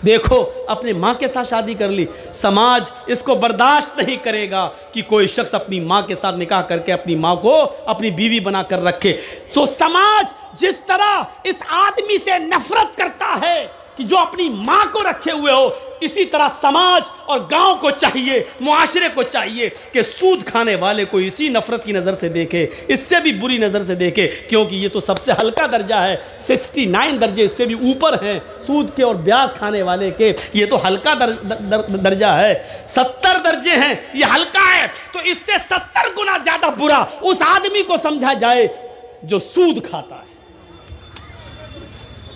देखो अपनी माँ के साथ शादी कर ली। समाज इसको बर्दाश्त नहीं करेगा कि कोई शख्स अपनी माँ के साथ निकाह करके अपनी माँ को अपनी बीवी बना कर रखे। तो समाज जिस तरह इस आदमी से नफरत करता है कि जो अपनी माँ को रखे हुए हो, इसी तरह समाज और गांव को चाहिए, मुआशरे को चाहिए कि सूद खाने वाले को इसी नफरत की नज़र से देखे, इससे भी बुरी नज़र से देखे, क्योंकि ये तो सबसे हल्का दर्जा है। 69 दर्जे इससे भी ऊपर हैं सूद के और ब्याज खाने वाले के, ये तो हल्का दर्जा है। 70 दर्जे हैं, ये हल्का है। तो इससे 70 गुना ज़्यादा बुरा उस आदमी को समझा जाए जो सूद खाता है।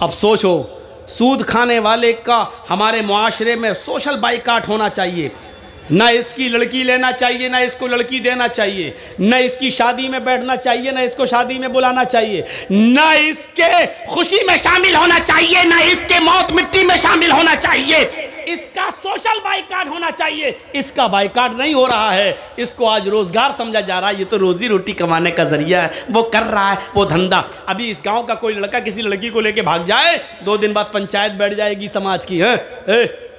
अब सोचो, सूद खाने वाले का हमारे मुआशरे में सोशल बाइकाट होना चाहिए। ना इसकी लड़की लेना चाहिए, ना इसको लड़की देना चाहिए, ना इसकी शादी में बैठना चाहिए, ना इसको शादी में बुलाना चाहिए, ना इसके खुशी में शामिल होना चाहिए, ना इसके मौत मिट्टी में शामिल होना चाहिए। इसका सोशल बाइकाट होना चाहिए। इसका बाइकाट नहीं हो रहा है, इसको आज रोजगार समझा जा रहा है, ये तो रोजी रोटी कमाने का जरिया है, वो कर रहा है वो धंधा। अभी इस गांव का कोई लड़का किसी लड़की को लेके भाग जाए, 2 दिन बाद पंचायत बैठ जाएगी समाज की, है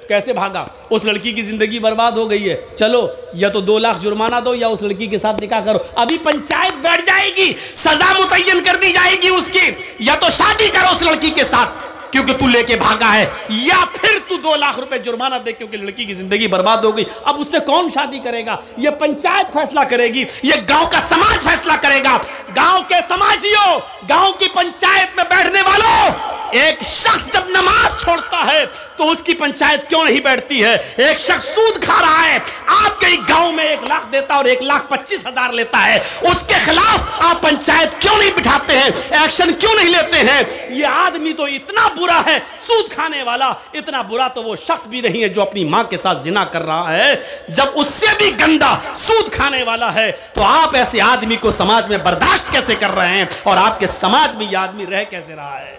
कैसे भागा, उस लड़की की जिंदगी बर्बाद हो गई है, चलो या तो 2 लाख जुर्माना दो या उस लड़की के साथ निकाह करो। अभी पंचायत बैठ जाएगी, सजा मुतय्यन कर दी जाएगी उसकी, या तो शादी करो उस लड़की के साथ क्योंकि तू लेके भागा है, या फिर तू 2 लाख रुपए जुर्माना दे क्योंकि लड़की की जिंदगी बर्बाद हो गई। अब उससे कौन शादी करेगा? ये पंचायत फैसला करेगी, ये गांव का समाज फैसला करेगा। गांव के समाजियों, गांव की पंचायत में बैठने वालों, एक शख्स जब नमाज छोड़ता है तो उसकी पंचायत क्यों नहीं बैठती है? एक शख्स सूद खा रहा है, आपके गांव में 1 लाख देता है और 1,25,000 लेता है, उसके खिलाफ आप पंचायत क्यों नहीं बिठाते हैं? एक्शन क्यों नहीं लेते हैं? ये आदमी तो इतना बुरा है, सूद खाने वाला, इतना बुरा तो वो शख्स भी नहीं है जो अपनी मां के साथ जिना कर रहा है। जब उससे भी गंदा सूद खाने वाला है तो आप ऐसे आदमी को समाज में बर्दाश्त कैसे कर रहे हैं और आपके समाज में यह आदमी रह कैसे रहा है?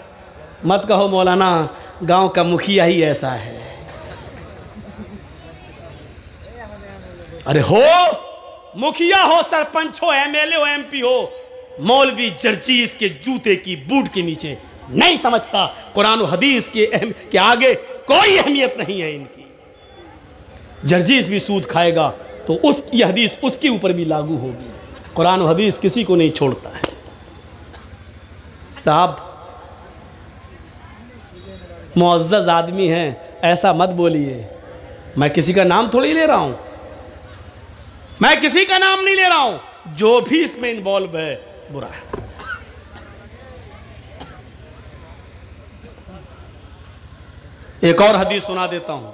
मत कहो मौलाना गांव का मुखिया ही ऐसा है। अरे हो मुखिया हो, सरपंच हो, एमएलए हो, एमपी हो, मौलवी जर्जीस के जूते की बूट के नीचे नहीं समझता, कुरान और हदीस के आगे कोई अहमियत नहीं है इनकी। जर्जीस भी सूद खाएगा तो उसकी हदीस उसके ऊपर भी लागू होगी। कुरान और हदीस किसी को नहीं छोड़ता है। साहब मुअज़्ज़ज़ आदमी हैं, ऐसा मत बोलिए। मैं किसी का नाम थोड़ी ले रहा हूं, मैं किसी का नाम नहीं ले रहा हूं, जो भी इसमें इन्वॉल्व है बुरा है। एक और हदीस सुना देता हूं,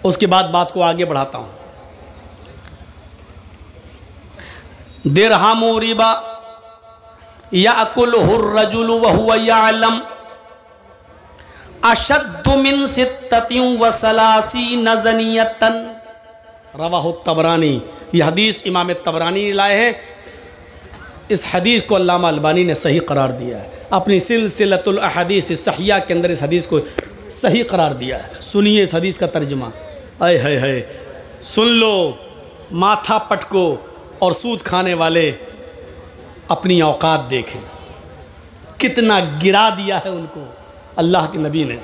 उसके बाद बात को आगे बढ़ाता हूं। दिरहमु रिबा याकुलहु अर्रजुलु व हुवा यअलम अशद्दु मिन सित्ततिन व सलासीन ज़नियतन, रवाहु तबरानी। यह हदीस इमाम तबरानी ने लाए हैं। इस हदीस को अल्लामा अलबानी ने सही करार दिया है, अपनी सिलसिलतुल अहदीस सहिया के अंदर इस हदीस को सही करार दिया है। सुनिए इस हदीस का तर्जुमा। आय हाय हाय, सुन लो, माथा पटको और सूद खाने वाले अपनी औकात देखें, कितना गिरा दिया है उनको अल्लाह के नबी ने।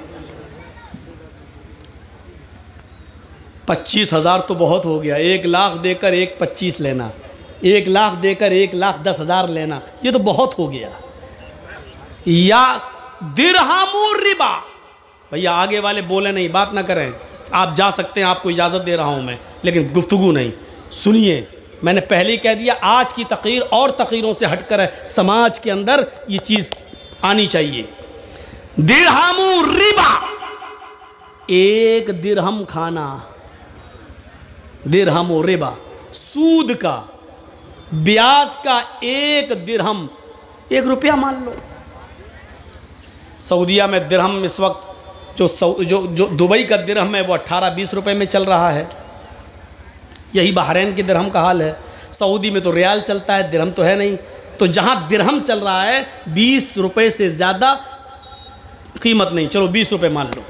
25,000 तो बहुत हो गया। 1 लाख देकर 1,25,000 लेना, 1 लाख देकर 1,10,000 लेना, ये तो बहुत हो गया। या दिरहमु रिबा, भैया आगे वाले बोले नहीं, बात ना करें, आप जा सकते हैं, आपको इजाज़त दे रहा हूं मैं, लेकिन गुफ्तगू नहीं। सुनिए, मैंने पहले ही कह दिया, आज की तकरीर और तकरीरों से हटकर है, समाज के अंदर ये चीज़ आनी चाहिए। दिरहमु रिबा, 1 दिरहम खाना, दिरहमु रिबा, सूद का, ब्याज का 1 दिरहम, 1 रुपया मान लो। सऊदीया में दिरहम इस वक्त जो दुबई का दिरहम है वो 18-20 रुपए में चल रहा है। यही बहरैन के दिरहम का हाल है। सऊदी में तो रियाल चलता है, दिरहम तो है नहीं। तो जहाँ दिरहम चल रहा है 20 रुपए से ज़्यादा कीमत नहीं, चलो 20 रुपए मान लो।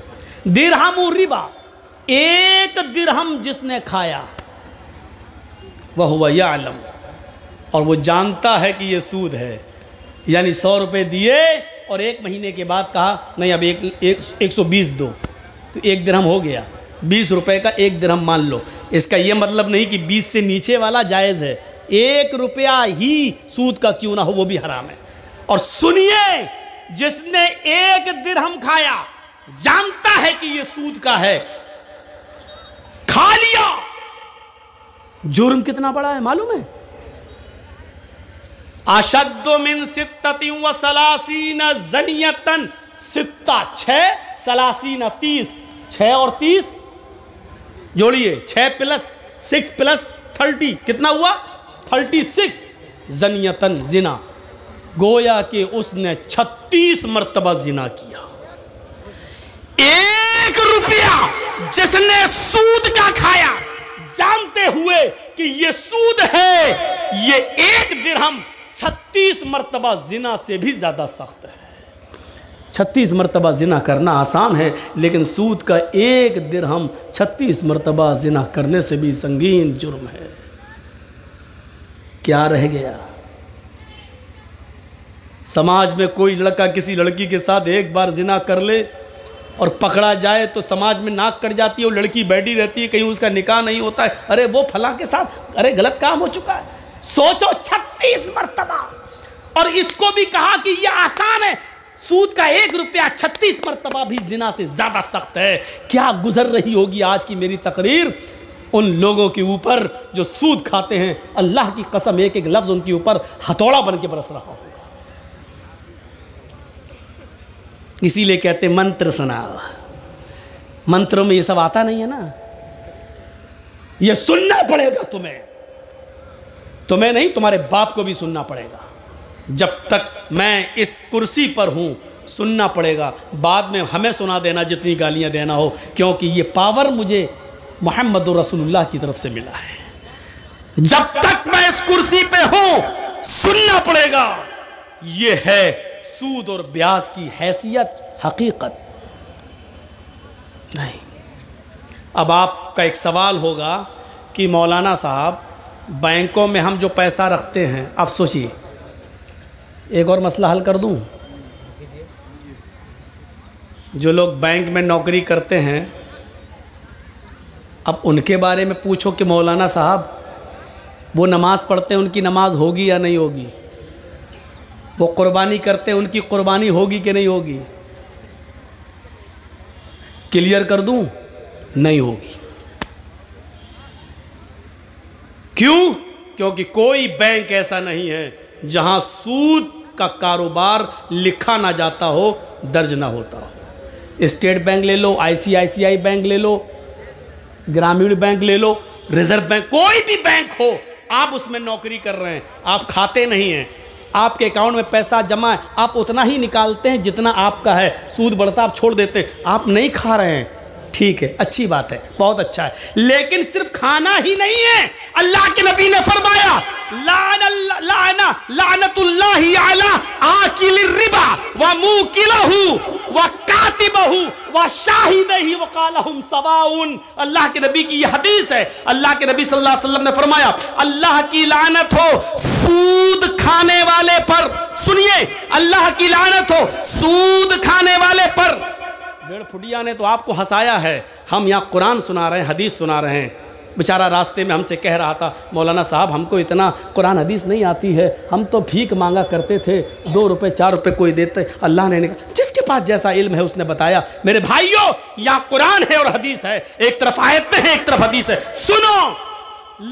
दिरहम रिबा, 1 दिरहम जिसने खाया वह हुआ यालम, और वो जानता है कि ये सूद है। यानी 100 रुपये दिए और 1 महीने के बाद कहा नहीं अब 120 दो, तो 1 दिरहम हो गया। 20 रुपये का 1 दिरहम मान लो। इसका ये मतलब नहीं कि 20 से नीचे वाला जायज़ है, 1 रुपया ही सूद का क्यों ना हो वो भी हराम है। और सुनिए, जिसने 1 दिरहम खाया जानता है कि ये सूद का है, खा लिया, जुर्म कितना बड़ा है मालूम है? अशद्दु मिन सित्ततिन व सलासीन ज़नियतन, सित्ता 6, सलासीन 30, 6 और 30 जोड़िए, 6 + 6 + 30 कितना हुआ? 36 ज़नियतन, जिना। गोया कि उसने 36 मरतबा जिना किया। 1 रुपया जिसने सूद का खाया जानते हुए कि ये सूद है, ये 1 दिरहम 36 मरतबा जिना से भी ज़्यादा सख्त है। 36 मरतबा जिना करना आसान है, लेकिन सूद का 1 दिरहम 36 मरतबा जिना करने से भी संगीन जुर्म है। क्या रह गया? समाज में कोई लड़का किसी लड़की के साथ 1 बार जिना कर ले और पकड़ा जाए तो समाज में नाक कट जाती है, वो लड़की बैठी रहती है, कहीं उसका निकाह नहीं होता है, अरे वो फलां के साथ अरे गलत काम हो चुका है। सोचो 36 मरतबा, और इसको भी कहा कि यह आसान है। सूद का 1 रुपया 36 मरतबा भी जिना से ज़्यादा सख्त है। क्या गुजर रही होगी आज की मेरी तकरीर उन लोगों के ऊपर जो सूद खाते हैं। अल्लाह की कसम, एक एक लफ्ज़ उनके ऊपर हथौड़ा बन के बरस रहा होगा। इसीलिए कहते मंत्र सुनाओ। मंत्रों में ये सब आता नहीं है ना, ये सुनना पड़ेगा तुम्हें नहीं, तुम्हारे बाप को भी सुनना पड़ेगा। जब तक मैं इस कुर्सी पर हूं सुनना पड़ेगा। बाद में हमें सुना देना जितनी गालियां देना हो, क्योंकि ये पावर मुझे मोहम्मद रसूलुल्लाह की तरफ से मिला है। जब तक मैं इस कुर्सी पे हूं सुनना पड़ेगा। ये है सूद और ब्याज की हैसियत, हकीकत नहीं। अब आपका एक सवाल होगा कि मौलाना साहब, बैंकों में हम जो पैसा रखते हैं, आप सोचिए, एक और मसला हल कर दूं। जो लोग बैंक में नौकरी करते हैं, अब उनके बारे में पूछो कि मौलाना साहब वो नमाज़ पढ़ते हैं, उनकी नमाज होगी या नहीं होगी? वो कुर्बानी करते हैं, उनकी कुर्बानी होगी कि नहीं होगी? क्लियर कर दूं, नहीं होगी। क्यों? क्योंकि कोई बैंक ऐसा नहीं है जहां सूद का कारोबार लिखा ना जाता हो, दर्ज ना होता हो। स्टेट बैंक ले लो, ICICI बैंक ले लो, ग्रामीण बैंक ले लो, रिजर्व बैंक, कोई भी बैंक हो, आप उसमें नौकरी कर रहे हैं, आप खाते नहीं हैं, आपके अकाउंट में पैसा जमा है, आप उतना ही निकालते हैं जितना आपका है। सूद बढ़ता आप छोड़ देते हैं, आप नहीं खा रहे हैं, ठीक है, अच्छी बात है, बहुत अच्छा है। लेकिन सिर्फ खाना ही नहीं है। अल्लाह के नबी ने फरमाया, लानतुल्लाहि अला आकिलिर रिबा व मुकिलहु व कातिबहु व शाहिदही व क़ालहुम सवाउन। अल्लाह के नबी की यह हदीस है। अल्लाह के नबी सल्लल्लाहु अलैहि वसल्लम ने फरमाया, अल्लाह की लानत हो सूद खाने वाले पर। सुनिए, अल्लाह की लानत हो सूद खाने वाले पर, बेड़फुटिया ने तो आपको हंसाया है, हम यहाँ कुरान सुना रहे हैं, हदीस सुना रहे हैं। बेचारा रास्ते में हमसे कह रहा था, मौलाना साहब हमको इतना कुरान हदीस नहीं आती है, हम तो भीख मांगा करते थे, 2 रुपये 4 रुपये कोई देते। अल्लाह ने कहा जिसके पास जैसा इल्म है उसने बताया। मेरे भाइयों, यहाँ कुरान है और हदीस है, एक तरफ आयतें हैं एक तरफ हदीस है। सुनो,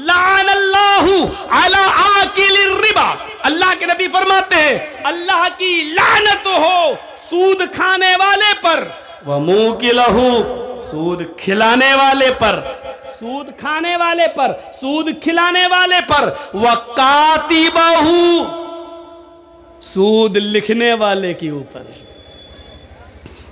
लानल्लाहु अला आकिलिर रिबा, अल्लाह के नबी फरमाते हैं अल्लाह की लानत हो सूद खाने वाले पर, व मुकिलहु, सूद खिलाने वाले पर, सूद खाने वाले पर, सूद खिलाने वाले पर, व कातिबहु, सूद लिखने वाले के ऊपर।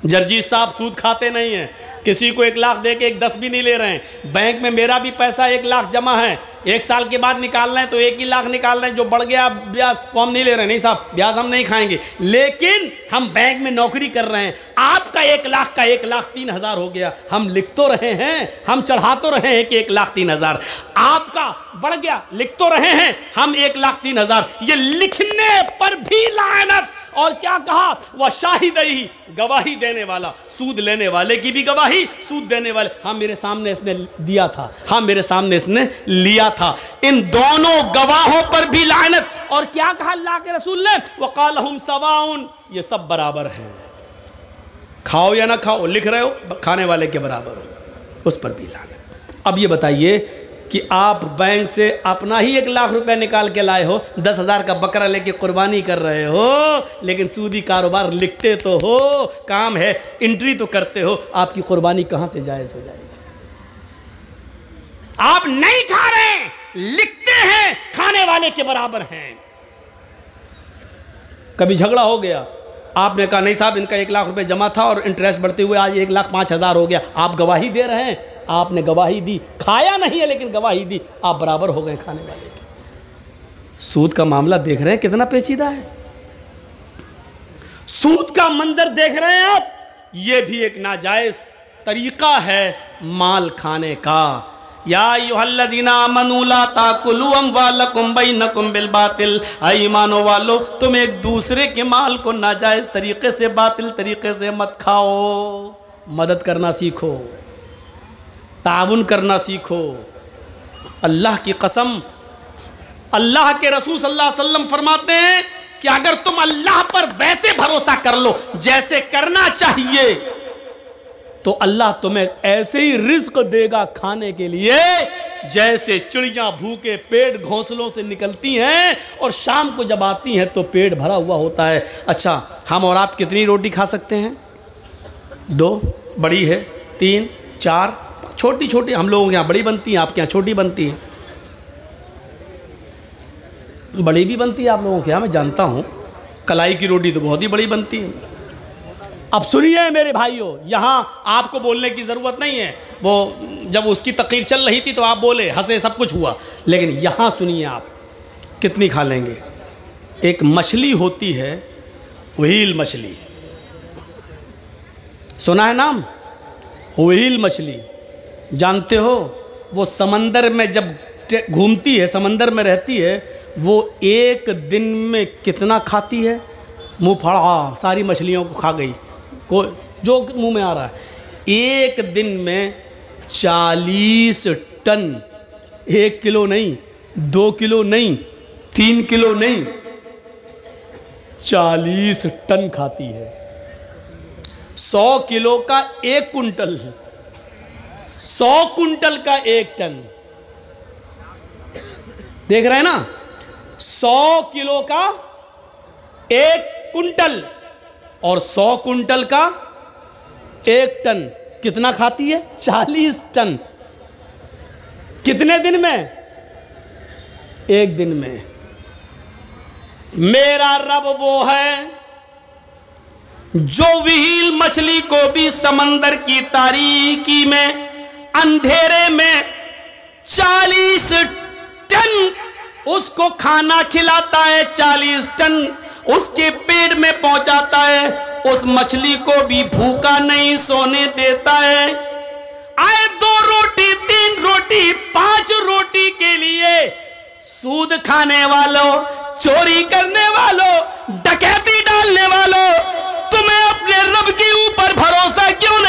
जर्जी साहब सूद खाते नहीं हैं, किसी को 1 लाख दे के 1 10 भी नहीं ले रहे हैं। बैंक में मेरा भी पैसा 1 लाख जमा है, 1 साल के बाद निकालना है तो 1 ही लाख निकाल रहे हैं, जो बढ़ गया ब्याज तो हम नहीं ले रहे हैं। नहीं साहब, ब्याज हम नहीं खाएंगे, लेकिन हम बैंक में नौकरी कर रहे हैं। आपका 1 लाख का 1,03,000 हो गया, हम लिख तो रहे हैं, हम चढ़ा तो रहे हैं कि 1,03,000, आपका बढ़ गया, लिख तो रहे हैं हम 1,03,000। ये लिखने पर भी लानत। और क्या कहा, वह शाहिदही, गवाही देने वाला, सूद लेने वाले की भी गवाही, सूद देने वाले। हाँ मेरे सामने इसने दिया था, हाँ मेरे सामने इसने लिया था, इन दोनों गवाहों पर भी लानत। और क्या कहा अल्लाह के रसूल ने, वक़ालहुम सवाउन, ये सब बराबर हैं, खाओ या ना खाओ, लिख रहे हो खाने वाले के बराबर हो, उस पर भी लानत। अब ये बताइए कि आप बैंक से अपना ही 1 लाख रुपए निकाल के लाए हो, 10,000 का बकरा लेके कुर्बानी कर रहे हो, लेकिन सूदी कारोबार लिखते तो हो, काम है, एंट्री तो करते हो, आपकी कुर्बानी कहां से जायज़ हो जाएगी? आप नहीं खा रहे, लिखते हैं, खाने वाले के बराबर हैं। कभी झगड़ा हो गया, आपने कहा नहीं साहब इनका 1 लाख रुपए जमा था और इंटरेस्ट बढ़ते हुए आज 1,05,000 हो गया, आप गवाही दे रहे हैं, आपने गवाही दी, खाया नहीं है लेकिन गवाही दी, आप बराबर हो गए खाने वाले के। सूद का मामला देख रहे हैं कितना पेचीदा है, सूद का मंजर देख रहे हैं आप, यह भी एक नाजायज तरीका है माल खाने का। या अय्युहल्लज़ीना आमनू ला ताकुलू अम्वालकुम बैनकुम बिल बातिल, ईमानो वालो तुम एक दूसरे के माल को नाजायज तरीके से, बातिल तरीके से मत खाओ। मदद करना सीखो, ताउन करना सीखो। अल्लाह की कसम, अल्लाह के रसूल सल्लल्लाहु अलैहि वसल्लम फरमाते हैं कि अगर तुम अल्लाह पर वैसे भरोसा कर लो जैसे करना चाहिए, तो अल्लाह तुम्हें ऐसे ही रिज्क देगा खाने के लिए जैसे चिड़ियां भूखे पेट घोंसलों से निकलती हैं और शाम को जब आती हैं तो पेट भरा हुआ होता है। अच्छा, हम और आप कितनी रोटी खा सकते हैं? 2 बड़ी है, 3 4 छोटी छोटी, हम लोगों के यहाँ बड़ी बनती हैं, आपके यहाँ छोटी बनती हैं। बड़ी भी बनती है आप लोगों के यहाँ, मैं जानता हूँ, कलाई की रोटी तो बहुत ही बड़ी बनती है। अब सुनिए मेरे भाइयों, यहाँ आपको बोलने की ज़रूरत नहीं है, वो जब उसकी तकरीर चल रही थी तो आप बोले, हंसे, सब कुछ हुआ, लेकिन यहाँ सुनिए आप कितनी खा लेंगे। एक मछली होती है, व्हेल मछली, सुना है नाम? व्हेल मछली, जानते हो वो समंदर में जब घूमती है, समंदर में रहती है, वो एक दिन में कितना खाती है? मुँह फाड़ा सारी मछलियों को खा गई, को जो मुंह में आ रहा है। एक दिन में 40 टन, 1 किलो नहीं, 2 किलो नहीं, 3 किलो नहीं, 40 टन खाती है। 100 किलो का 1 कुंटल, 100 कुंटल का 1 टन, देख रहे हैं ना? 100 किलो का 1 कुंटल और 100 कुंटल का 1 टन, कितना खाती है? 40 टन। कितने दिन में? 1 दिन में। मेरा रब वो है जो व्हेल मछली को भी समंदर की तारीकी में, अंधेरे में 40 टन उसको खाना खिलाता है, 40 टन उसके पेट में पहुंचाता है, उस मछली को भी भूखा नहीं सोने देता है। आए 2 रोटी 3 रोटी 5 रोटी के लिए सूद खाने वालों, चोरी करने वालों, डकैती डालने वालों, तुम्हें अपने रब के ऊपर भरोसा क्यों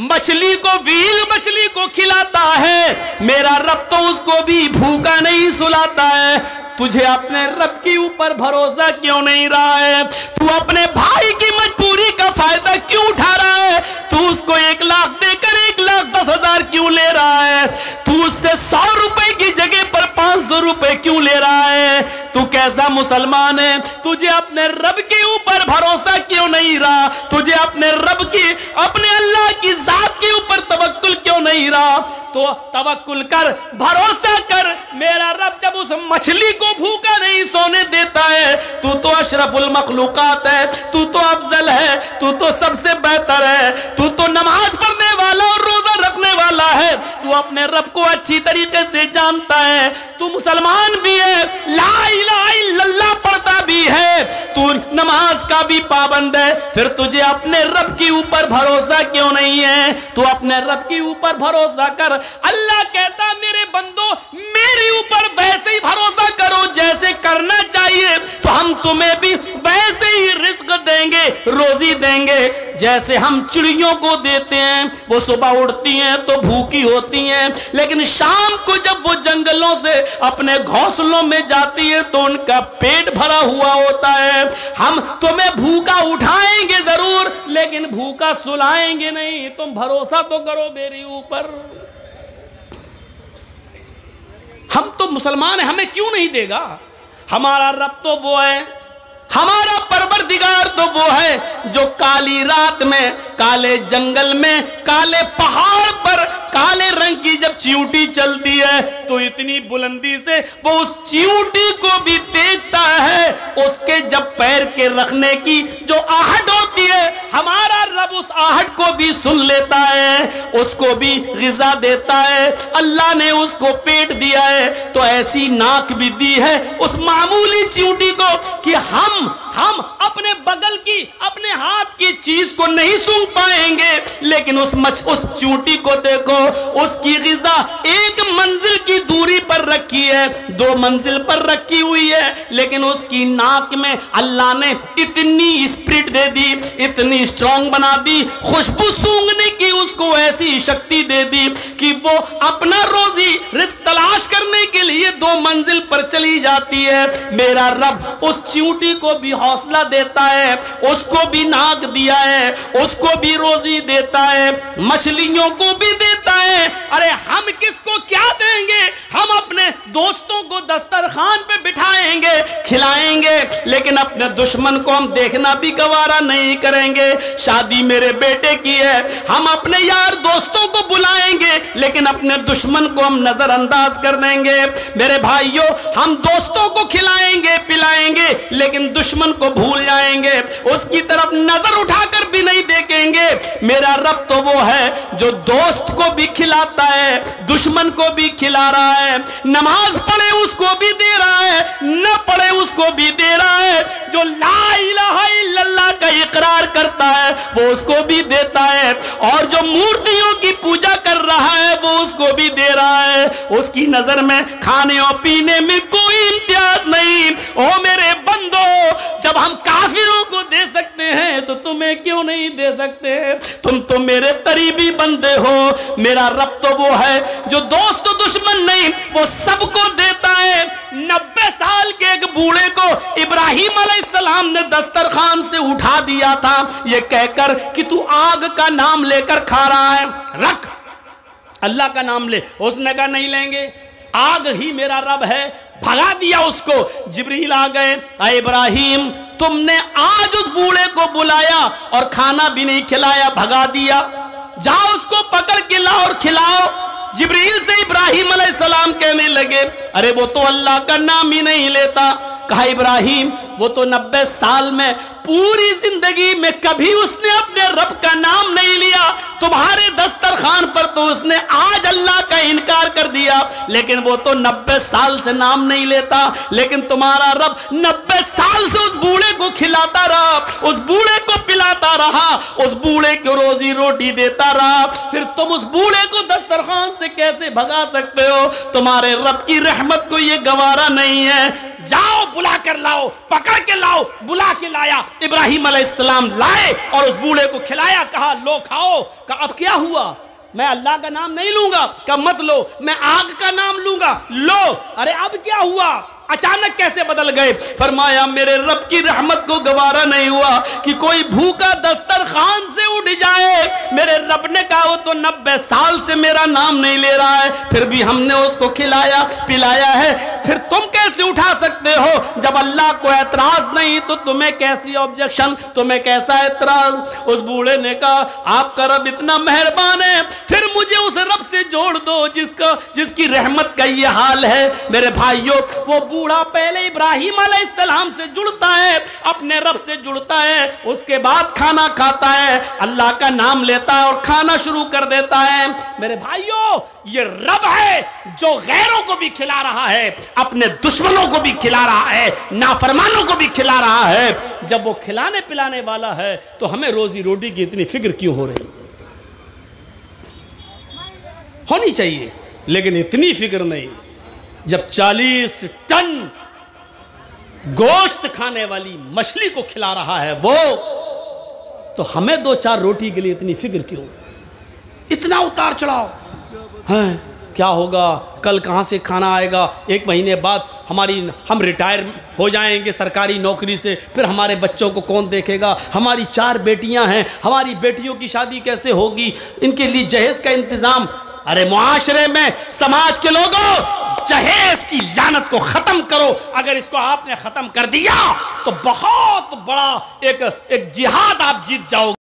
मछली को, व्हील मछली को खिलाता है, मेरा रब तो उसको भी भूखा नहीं सुलाता है। तुझे अपने रब के ऊपर भरोसा क्यों नहीं रहा है? तू अपने भाई की मजबूरी का फायदा क्यों उठा रहा है? तू उसको 1 लाख देकर 1,10,000 क्यों ले रहा है? तू उससे 100 रुपए की जगह पर 500 रुपए क्यों ले रहा है? तू कैसा मुसलमान है? तुझे अपने रब के ऊपर भरोसा क्यों नहीं रहा? तुझे अपने रब की, अपने अल्लाह की जात के ऊपर तवक्कुल क्यों नहीं रहा? तो तवक्कुल कर, भरोसा कर। मेरा रब जब उस मछली को भूखा नहीं सोने देता है, तू तो अशरफुल मखलूकात है, तू तो अफजल है, तू तो सबसे बेहतर है, तू तो नमाज पढ़ने वाला और रोजा रखने वाला है, तू अपने रब को अच्छी तरीके से जानता है, तू मुसलमान भी है, ला इलाहा इल्लल्लाह पढ़ता भी है, तू नमाज का भी पाबंद है, फिर तुझे अपने रब के ऊपर भरोसा क्यों नहीं है? तू अपने रब के ऊपर भरोसा कर। अल्लाह कहता मेरे बंदो मेरे ऊपर वैसे ही भरोसा करो जैसे करना चाहिए, तो हम तुम्हें भी वैसे ही रिस्क देंगे, रोजी देंगे, जैसे हम चिड़ियों को देते हैं। वो सुबह उड़ती हैं तो भूखी होती हैं, लेकिन शाम को जब वो जंगलों से अपने घोंसलों में जाती है तो उनका पेट भरा हुआ होता है। हम तुम्हें भूखा उठाएंगे जरूर, लेकिन भूखा सुलाएंगे नहीं। तुम भरोसा तो करो मेरे ऊपर। हम तो मुसलमान हैं, हमें क्यों नहीं देगा? हमारा रब तो वो है, हमारा परवरदिगार तो वो है जो काली रात में, काले जंगल में, काले पहाड़ पर काले रंग की जब चींटी चलती है तो इतनी बुलंदी से वो उस चींटी को भी देखता है। उसके जब पैर के रखने की जो आहट होती है, हमारा रब उस आहट को भी सुन लेता है, उसको भी ग़िज़ा देता है। अल्लाह ने उसको पेट दिया है तो ऐसी नाक भी दी है उस मामूली चींटी को कि हम अपने बगल की, अपने हाथ की चीज को नहीं सूंघ पाएंगे, लेकिन उस चींटी को देखो, उसकी ग़िज़ा 1 मंजिल की दूरी पर रखी है, 2 मंजिल पर रखी हुई है, लेकिन उसकी नाक में अल्लाह ने इतनी स्पिरिट दे दी, इतनी स्ट्रांग बना दी, खुशबू सूंघने की उसको ऐसी शक्ति दे दी कि वो अपना रोजी रिस्क तलाश करने के लिए 2 मंजिल पर चली जाती है। मेरा रब उस चींटी को भी हौसला देता है, उसको भी नाक दिया है, उसको भी रोजी देता है, मछलियों को भी देता है। अरे हम किसको क्या देंगे? हम अपने दोस्तों को दस्तरखान पे बिठाएंगे, खिलाएंगे, लेकिन अपने दुश्मन को हम देखना भी गवारा नहीं करेंगे। शादी मेरे बेटे की है, हम अपने यार दोस्तों को बुलाएंगे, लेकिन अपने दुश्मन को हम नजरअंदाज कर देंगे। मेरे भाइयों, हम दोस्तों को खिलाएंगे, पिलाएंगे, लेकिन दुश्मन को भूल जाएंगे, उसकी तरफ नजर उठाकर भी नहीं देखेंगे। मेरा रब तो वो है जो दोस्त को भी खिलाता है, दुश्मन को भी खिला रहा है, नमाज पढ़े उसको भी दे रहा है, न पढ़े उसको भी दे रहा है, जो ला इलाहा इल्लल्लाह का इकरार करता है वो उसको भी देता है, और जो मूर्तियों की पूजा कर रहा है वो उसको भी दे रहा है। उसकी नजर में खाने और पीने में कोई इम्तियाज नहीं। ओ मेरे बंदो, जब हम काफिरों को दे सकते हैं तो तुम्हें क्यों नहीं दे सकते? तुम तो मेरे करीबी बंदे हो। मेरा रब तो वो है जो दोस्त दुश्मन नहीं, वो सबको देता है। 90 साल के एक बूढ़े को इब्राहिम अलैहिस्सलाम ने दस्तरखान से उठा दिया था, ये कहकर कि तू आग का नाम लेकर खा रहा है, रख, अल्लाह का नाम ले। उसने कहा नहीं लेंगे, आग ही मेरा रब है। भगा दिया उसको। जिब्रील आ गए, अरे इब्राहिम, तुमने आज उस बूढ़े को बुलाया और खाना भी नहीं खिलाया, भगा दिया, जाओ उसको पकड़ के लाओ और खिलाओ। जिब्रील से इब्राहिम अलैहिस्सलाम कहने लगे, अरे वो तो अल्लाह का नाम ही नहीं लेता। कहा इब्राहिम, वो तो 90 साल में पूरी जिंदगी में कभी उसने अपने रब का नाम नहीं लिया। तुम्हारे दस्तरखान पर तो उसने आज अल्लाह का इनकार कर दिया, लेकिन वो तो 90 साल से नाम नहीं लेता। लेकिन तुम्हारा रब 90 साल से उस बूढ़े को खिलाता रहा, उस बूढ़े को पिलाता रहा, उस बूढ़े को रोजी रोटी देता रहा। फिर तुम उस बूढ़े को दस्तरखान से कैसे भगा सकते हो? तुम्हारे रब की रहमत को ये गवारा नहीं है। जाओ बुला कर लाओ, पकड़ के लाओ। बुला के लाया, इब्राहिम अलैहिस्सलाम लाए और उस बूढ़े को खिलाया। कहा लो खाओ। कहा अब क्या हुआ? मैं अल्लाह का नाम नहीं लूंगा। कहा मत लो, मैं आग का नाम लूंगा। लो। अरे अब क्या हुआ? अचानक कैसे बदल गए? फरमाया मेरे रब की रहमत को गवारा नहीं हुआ कि कोई भूखा दस्तरखान से उठ जाए। मेरे रब ने कहा वो तो 90 साल से मेरा नाम नहीं ले रहा है, फिर भी हमने उसको खिलाया पिलाया है। फिर तुम कैसे उठा सकते हो? जब अल्लाह को एतराज नहीं तो तुम्हें कैसी ऑब्जेक्शन, तुम्हें कैसा एतराज? उस बूढ़े ने कहा आपका रब इतना मेहरबान है, फिर मुझे उस रब से जोड़ दो जिसकी रहमत का ये हाल है। मेरे भाइयों, वो बूढ़ा पहले इब्राहिम अलैहिस्सलाम से जुड़ता है, अपने रब से जुड़ता है, उसके बाद खाना खाता है, अल्लाह का नाम लेता है और खाना शुरू कर देता है। मेरे भाइयों, ये रब है जो गैरों को भी खिला रहा है, अपने दुश्मनों को भी खिला रहा है, नाफरमानों को भी खिला रहा है। जब वो खिलाने पिलाने वाला है तो हमें रोजी रोटी की इतनी फिक्र क्यों हो रही? होनी चाहिए, लेकिन इतनी फिक्र नहीं। जब 40 टन गोश्त खाने वाली मछली को खिला रहा है वो, तो हमें 2-4 रोटी के लिए इतनी फिक्र क्यों? इतना उतार चढ़ाव है। क्या होगा? कल कहाँ से खाना आएगा? 1 महीने बाद हम रिटायर हो जाएंगे सरकारी नौकरी से, फिर हमारे बच्चों को कौन देखेगा? हमारी 4 बेटियां हैं, हमारी बेटियों की शादी कैसे होगी? इनके लिए जहेज का इंतजाम। अरे मुआशरे में, समाज के लोगों, जहेज की लानत को खत्म करो। अगर इसको आपने खत्म कर दिया तो बहुत बड़ा एक जिहाद आप जीत जाओगे।